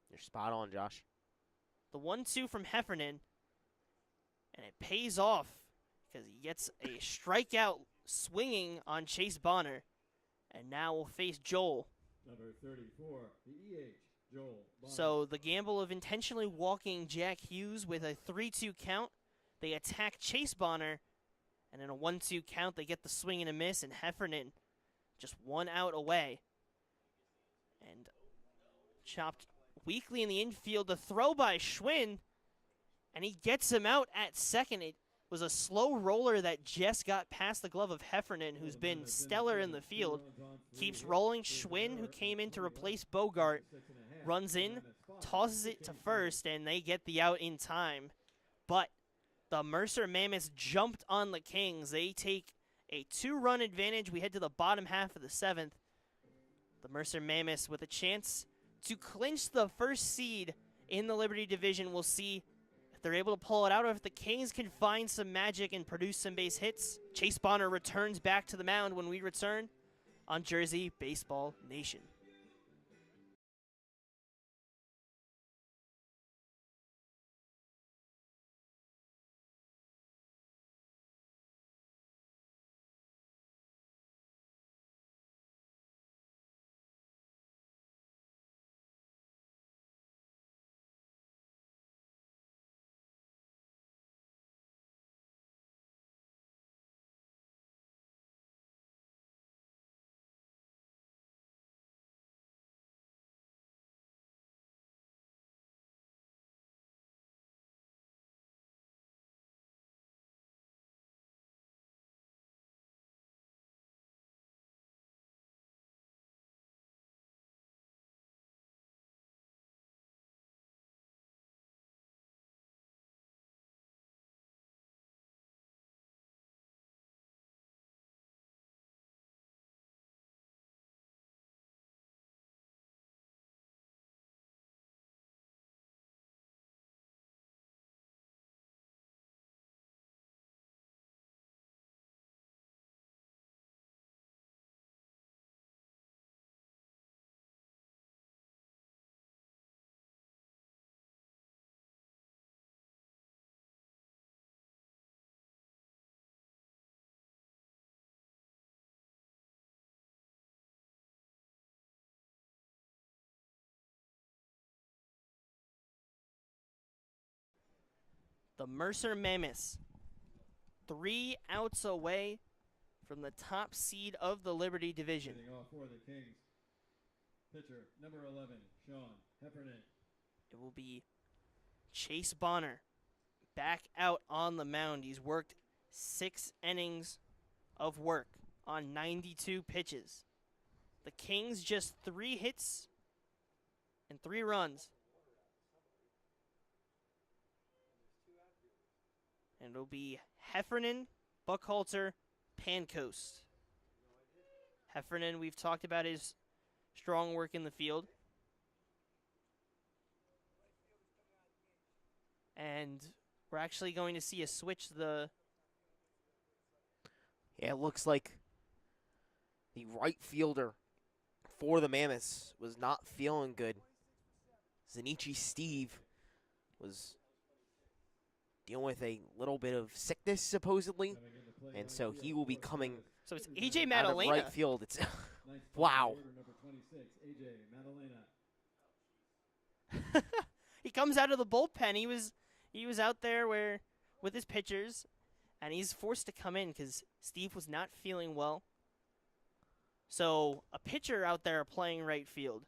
You're spot on, Josh. The 1-2 from Heffernan, and it pays off because he gets a strikeout swinging on Chase Bonner, and now we'll face Joel. Number 34, the EH, Joel Bonner. So the gamble of intentionally walking Jack Hughes with a 3-2 count, they attack Chase Bonner, and in a 1-2 count, they get the swing and a miss, and Heffernan just 1 out away. And chopped weakly in the infield, the throw by Schwinn, and he gets him out at second. It was a slow roller that just got past the glove of Heffernan, who's been stellar in the field. Keeps rolling. Schwinn, who came in to replace Bogart, runs in, tosses it to first, and they get the out in time. But the Mercer Mammoths jumped on the Kings. They take a 2-run advantage. We head to the bottom half of the 7th. The Mercer Mammoths with a chance to clinch the first seed in the Liberty Division. We'll see if they're able to pull it out or if the Kings can find some magic and produce some base hits. Chase Bonner returns back to the mound when we return on Jersey Baseball Nation. The Mercer Mammoths, 3 outs away from the top seed of the Liberty Division. Hitting off for the Kings. Pitcher number 11, Sean Heffernan. It will be Chase Bonner back out on the mound. He's worked 6 innings of work on 92 pitches. The Kings just 3 hits and 3 runs. And it'll be Heffernan, Buckhalter, Pancoast. Heffernan, we've talked about his strong work in the field. And we're actually going to see a switch. Yeah, it looks like the right fielder for the Mammoths was not feeling good. Zanichi Steve was dealing with a little bit of sickness, supposedly, and so he will be coming So it's AJ out of Madalena. right field. It's wow. Number 26, AJ Madalena. He comes out of the bullpen. He was out there with his pitchers, and he's forced to come in because Steve was not feeling well. So a pitcher out there playing right field.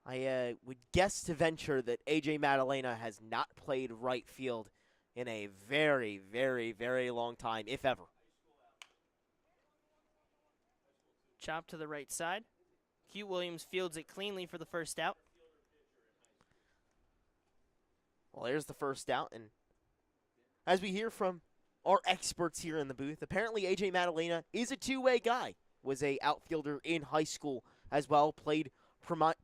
I would guess to venture that AJ Madalena has not played right field in a very, very, very long time, if ever. Chop to the right side. Q Williams fields it cleanly for the first out. Well, there's the first out, and as we hear from our experts here in the booth, apparently AJ Madalena is a two-way guy. Was a outfielder in high school as well, played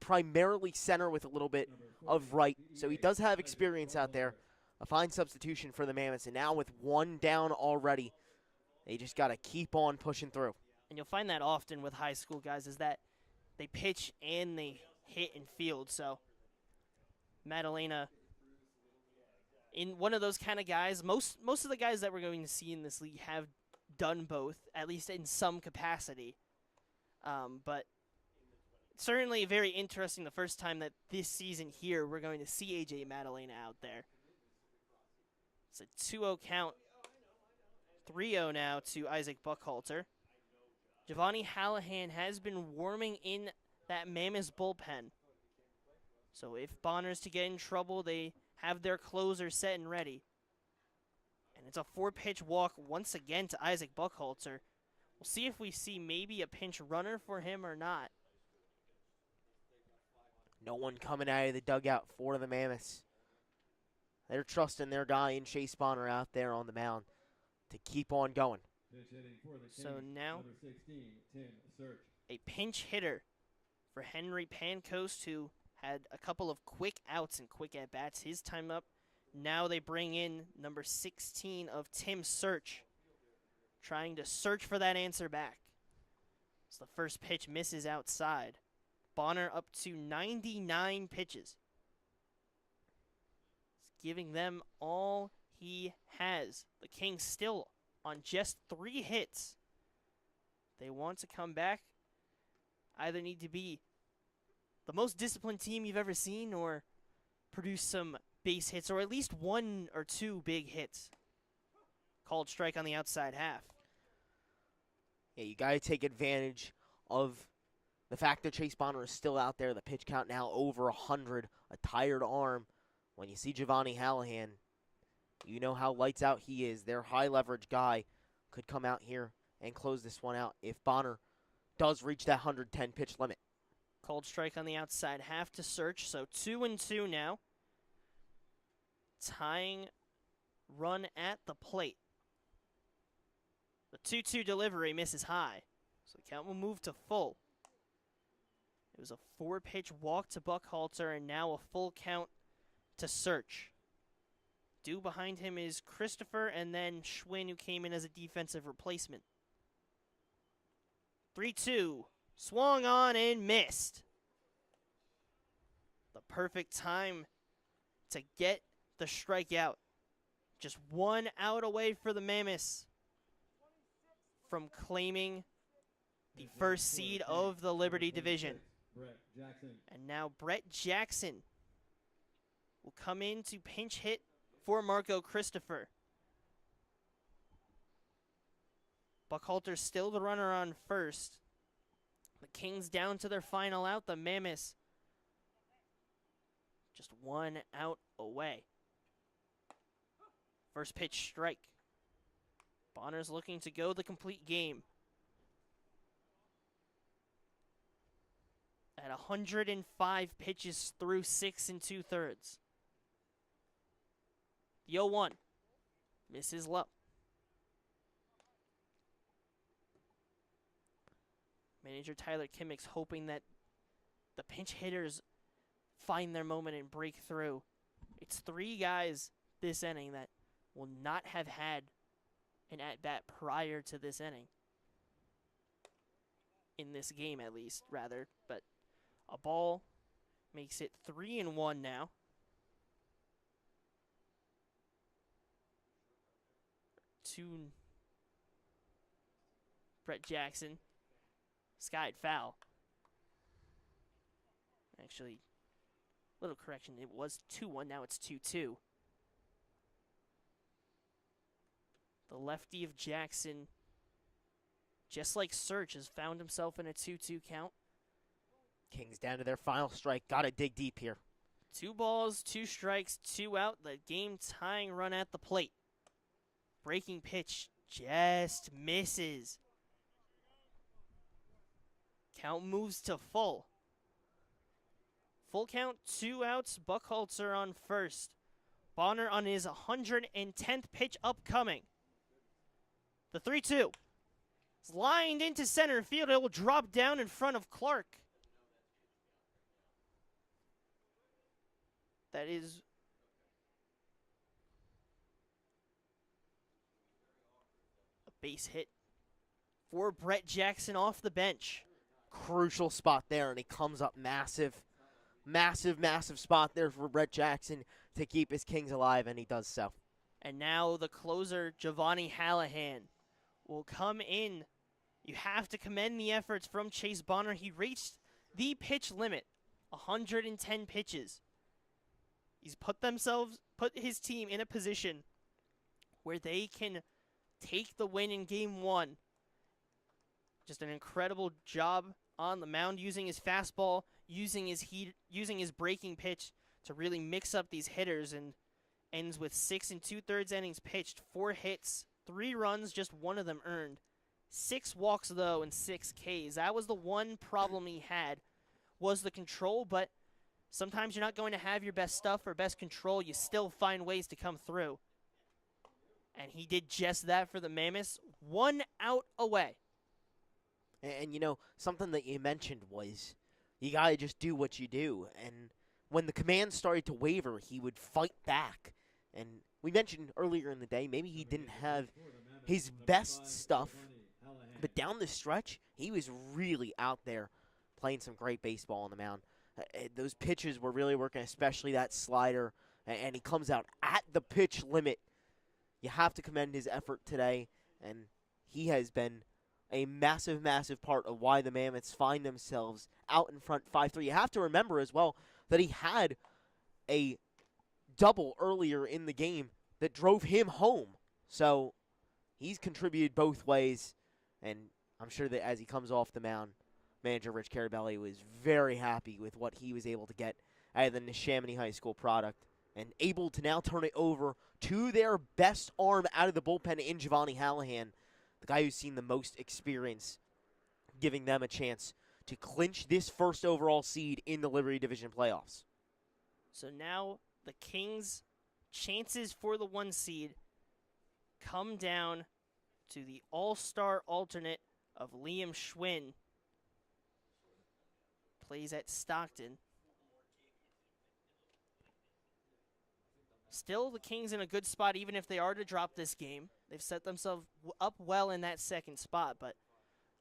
primarily center with a little bit of right, so he does have experience out there. A fine substitution for the Mammoths, and now with 1 down already, they just got to keep on pushing through. And you'll find that often with high school guys is that they pitch and they hit and field. So Madalena, in one of those kind of guys, most of the guys that we're going to see in this league have done both, at least in some capacity. But certainly very interesting the first time that this season here we're going to see AJ Madalena out there. It's a 2-0 count. 3-0 now to Isaac Buckhalter. Giovanni Hallahan has been warming in that Mammoths bullpen. So if Bonner's to get in trouble, they have their closer set and ready. It's a 4-pitch walk once again to Isaac Buckhalter. We'll see if we see maybe a pinch runner for him or not. No one coming out of the dugout for the Mammoths. They're trusting their guy in Chase Bonner out there on the mound to keep on going. Pitch hitting for the So Kings, now number 16, Tim Search. a pinch hitter for Henry Pancoast, who had a couple of quick outs and quick at-bats. His time up. Now they bring in number 16 of Tim Search, trying to search for that answer back. So the first pitch misses outside. Bonner up to 99 pitches. He's giving them all he has. The Kings still on just 3 hits. They want to come back. Either need to be the most disciplined team you've ever seen or produce some base hits or at least 1 or 2 big hits. Called strike on the outside half. Yeah, you got to take advantage of the fact that Chase Bonner is still out there. The pitch count now over 100, a tired arm. When you see Giovanni Hallahan, you know how lights out he is. Their high leverage guy could come out here and close this one out if Bonner does reach that 110 pitch limit. Called strike on the outside half to Search, so 2-2 now. Tying run at the plate. The 2-2 delivery misses high, so the count will move to full. It was a 4-pitch walk to Buckhalter and now a full count to Search. Due behind him is Christopher and then Schwinn, who came in as a defensive replacement. 3-2. Swung on and missed. The perfect time to get the strikeout. Just 1 out away for the Mammoths from claiming the first seed of the Liberty Division. Brett Jackson. And now Brett Jackson will come in to pinch hit for Marco Christopher. Buckhalter still the runner on first. The Kings down to their final out. The Mammoths just 1 out away. First pitch strike. Bonner's looking to go the complete game. At 105 pitches through 6 2/3. The 0-1 misses low. Manager Tyler Kimmick's hoping that the pinch hitters find their moment and break through. It's 3 guys this inning that will not have had an at-bat prior to this inning. In this game, at least, rather. But a ball makes it 3-1 now. To Brett Jackson. Skied foul. Actually, little correction. It was 2-1. Now it's 2-2. The lefty of Jackson, just like Search, has found himself in a 2-2 count. Kings down to their final strike. Got to dig deep here. 2 balls, 2 strikes, 2 out. The game tying run at the plate. Breaking pitch just misses. Count moves to full. Full count, 2 outs. Buckhalter on first. Bonner on his 110th pitch upcoming. The 3-2. It's lined into center field. It will drop down in front of Clark. That is a base hit for Brett Jackson off the bench. Crucial spot there, and he comes up massive, massive, massive spot there for Brett Jackson to keep his Kings alive, and he does so. And now the closer, Giovanni Hallahan, will come in. You have to commend the efforts from Chase Bonner. He reached the pitch limit, 110 pitches. He's put his team in a position where they can take the win in game 1. Just an incredible job on the mound, using his fastball, using his breaking pitch to really mix up these hitters and ends with 6 2/3 innings pitched, 4 hits, 3 runs, just 1 of them earned. 6 walks, though, and 6 Ks. That was the one problem he had, was the control, but sometimes you're not going to have your best stuff or best control. You still find ways to come through. And he did just that for the Mammoths, 1 out away. And, you know, something that you mentioned was you got to just do what you do. And when the command started to waver, he would fight back. And we mentioned earlier in the day, maybe he didn't have his best stuff, but down the stretch, he was really out there playing some great baseball on the mound. Those pitches were really working, especially that slider, and he comes out at the pitch limit. You have to commend his effort today, and he has been a massive, massive part of why the Mammoths find themselves out in front 5-3. You have to remember as well that he had a double earlier in the game that drove him home. So he's contributed both ways, and I'm sure that as he comes off the mound, manager Rich Carabelli was very happy with what he was able to get out of the Neshaminy High School product and able to now turn it over to their best arm out of the bullpen in Giovanni Hallahan, the guy who's seen the most experience, giving them a chance to clinch this first overall seed in the Liberty Division playoffs. So now the Kings' chances for the 1 seed come down to the all-star alternate of Liam Schwinn. Plays at Stockton. Still, the Kings in a good spot, even if they are to drop this game. They've set themselves up well in that second spot, but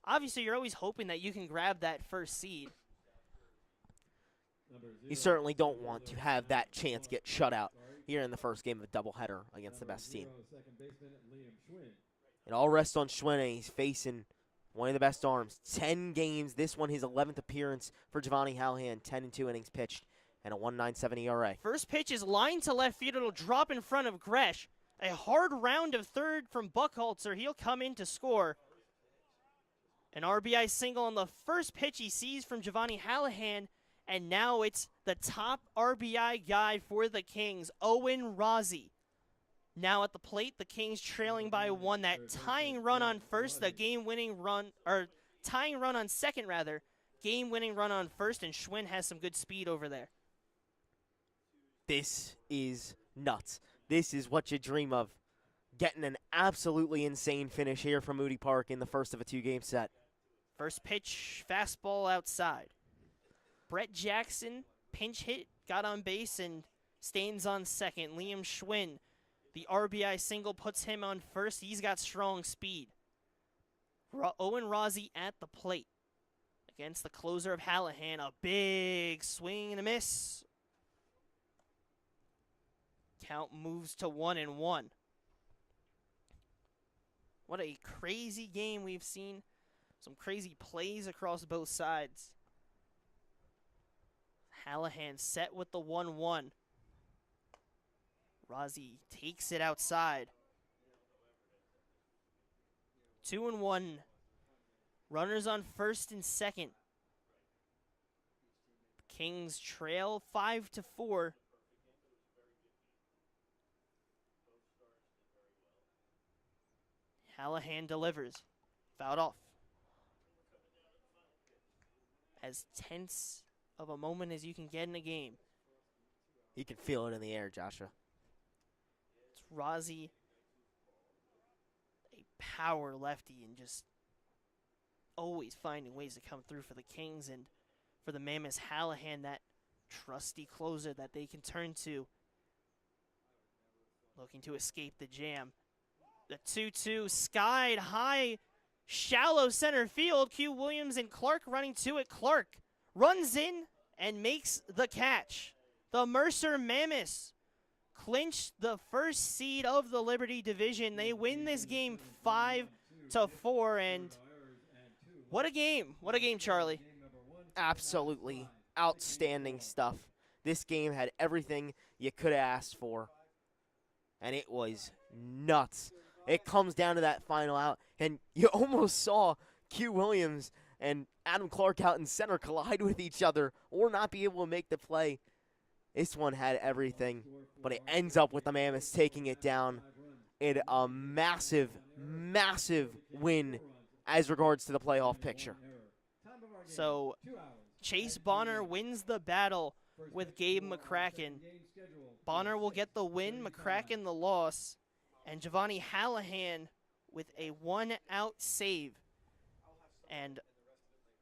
obviously you're always hoping that you can grab that first seed. You certainly don't want to have that chance get shut out here in the first game of a doubleheader against the best team. It all rests on Schwinn, and he's facing one of the best arms. 10 games. This one his 11th appearance for Giovanni Hallahan. 10-2 innings pitched and a 1.97 ERA. First pitch is lined to left field. It'll drop in front of Gresh. A hard round of third from Buckhalter. He'll come in to score. An RBI single on the first pitch he sees from Giovanni Hallahan. And now it's the top RBI guy for the Kings, Owen Rozzi. Now at the plate, the Kings trailing by 1. That tying run on first, the game-winning run, or tying run on second, rather. Game-winning run on first, and Schwinn has some good speed over there. This is nuts. This is what you dream of. Getting an absolutely insane finish here from Moody Park in the first of a 2-game set. First pitch, fastball outside. Brett Jackson, pinch hit, got on base, and stays on second. Liam Schwinn, the RBI single puts him on first. He's got strong speed. Owen Rozzi at the plate against the closer of Hallahan. A big swing and a miss. Count moves to 1-1. What a crazy game we've seen. Some crazy plays across both sides. Hallahan set with the 1-1. Rozzi takes it outside. 2-1. Runners on first and second. Kings trail 5-4. Hallahan delivers. Fouled off. As tense of a moment as you can get in a game. You can feel it in the air, Joshua. It's Rozzi, a power lefty, and just always finding ways to come through for the Kings, and for the Mammoths, Hallahan, that trusty closer that they can turn to, looking to escape the jam. The 2-2 skied high, shallow center field. Q Williams and Clark running to it. Clark runs in and makes the catch. The Mercer Mammoths clinch the first seed of the Liberty Division. They win this game 5-4, and what a game. What a game, Charlie. Absolutely outstanding stuff. This game had everything you could have asked for, and it was nuts. It comes down to that final out, and you almost saw Q Williams and Adam Clark out in center collide with each other or not be able to make the play. This one had everything, but it ends up with the Mammoths taking it down in a massive, massive win as regards to the playoff picture. So Chase Bonner wins the battle with Gabe McCracken. Bonner will get the win, McCracken the loss, and Giovanni Hallahan with a one-out save. And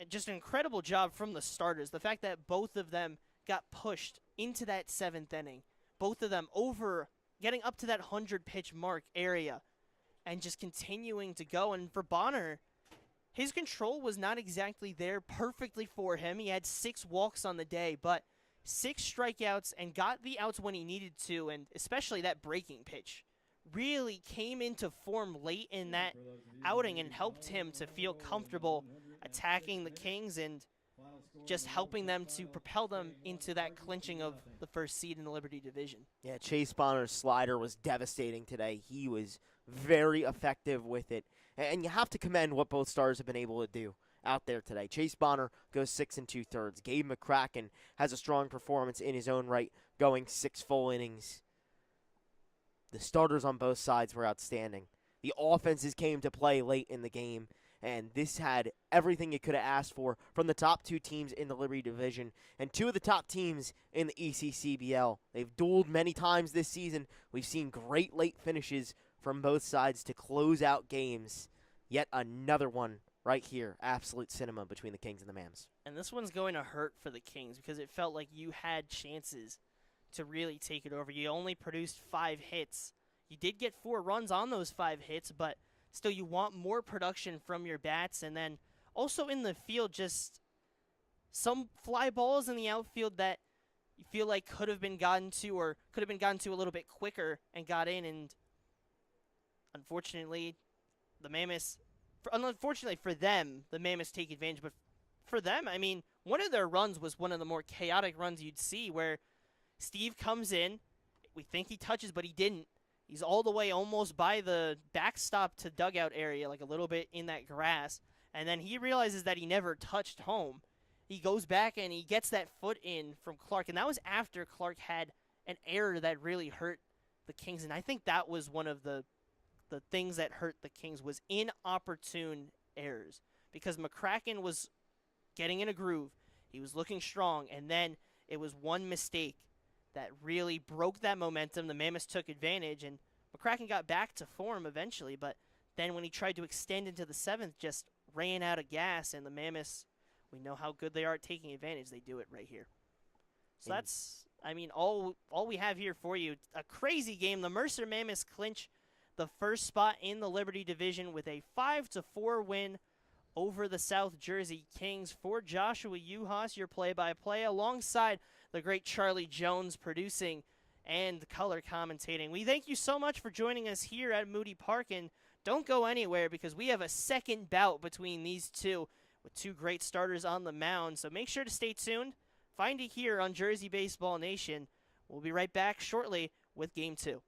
just an incredible job from the starters. The fact that both of them got pushed into that 7th inning, both of them over, getting up to that 100-pitch mark area, and just continuing to go. And for Bonner, his control was not exactly there perfectly for him. He had 6 walks on the day, but 6 strikeouts and got the outs when he needed to, and especially that breaking pitch really came into form late in that outing and helped him to feel comfortable attacking the Kings and just helping them to propel them into that clinching of the first seed in the Liberty Division. Yeah, Chase Bonner's slider was devastating today. He was very effective with it. And you have to commend what both stars have been able to do out there today. Chase Bonner goes 6 2/3. Gabe McCracken has a strong performance in his own right, going 6 full innings. The starters on both sides were outstanding. The offenses came to play late in the game, and this had everything it could have asked for from the top 2 teams in the Liberty Division and 2 of the top teams in the ECCBL. They've dueled many times this season. We've seen great late finishes from both sides to close out games. Yet another one right here. Absolute cinema between the Kings and the Mams. And this one's going to hurt for the Kings because it felt like you had chances to really take it over. You only produced 5 hits. You did get 4 runs on those 5 hits, but still you want more production from your bats. And then also in the field, just some fly balls in the outfield that you feel like could have been gotten to or could have been gotten to a little bit quicker and got in. And unfortunately, unfortunately for them, the Mammoths take advantage. But for them, I mean, one of their runs was one of the more chaotic runs you'd see where Steve comes in. We think he touches, but he didn't. He's all the way almost by the backstop to dugout area, like a little bit in that grass. And then he realizes that he never touched home. He goes back and he gets that foot in from Clark. And that was after Clark had an error that really hurt the Kings. And I think that was one of the things that hurt the Kings was inopportune errors. Because McCracken was getting in a groove. He was looking strong. And then it was one mistake that really broke that momentum. The Mammoths took advantage, and McCracken got back to form eventually, but then when he tried to extend into the 7th, just ran out of gas, and the Mammoths, we know how good they are at taking advantage. They do it right here. So that's, I mean, all we have here for you. A crazy game. The Mercer Mammoths clinch the first spot in the Liberty Division with a 5-4 win over the South Jersey Kings. For Joshua Yuhas, your play-by-play, alongside the great Charlie Jones producing and color commentating. We thank you so much for joining us here at Moody Park, and don't go anywhere because we have a second bout between these two with 2 great starters on the mound. So make sure to stay tuned. Find it here on Jersey Baseball Nation. We'll be right back shortly with Game 2.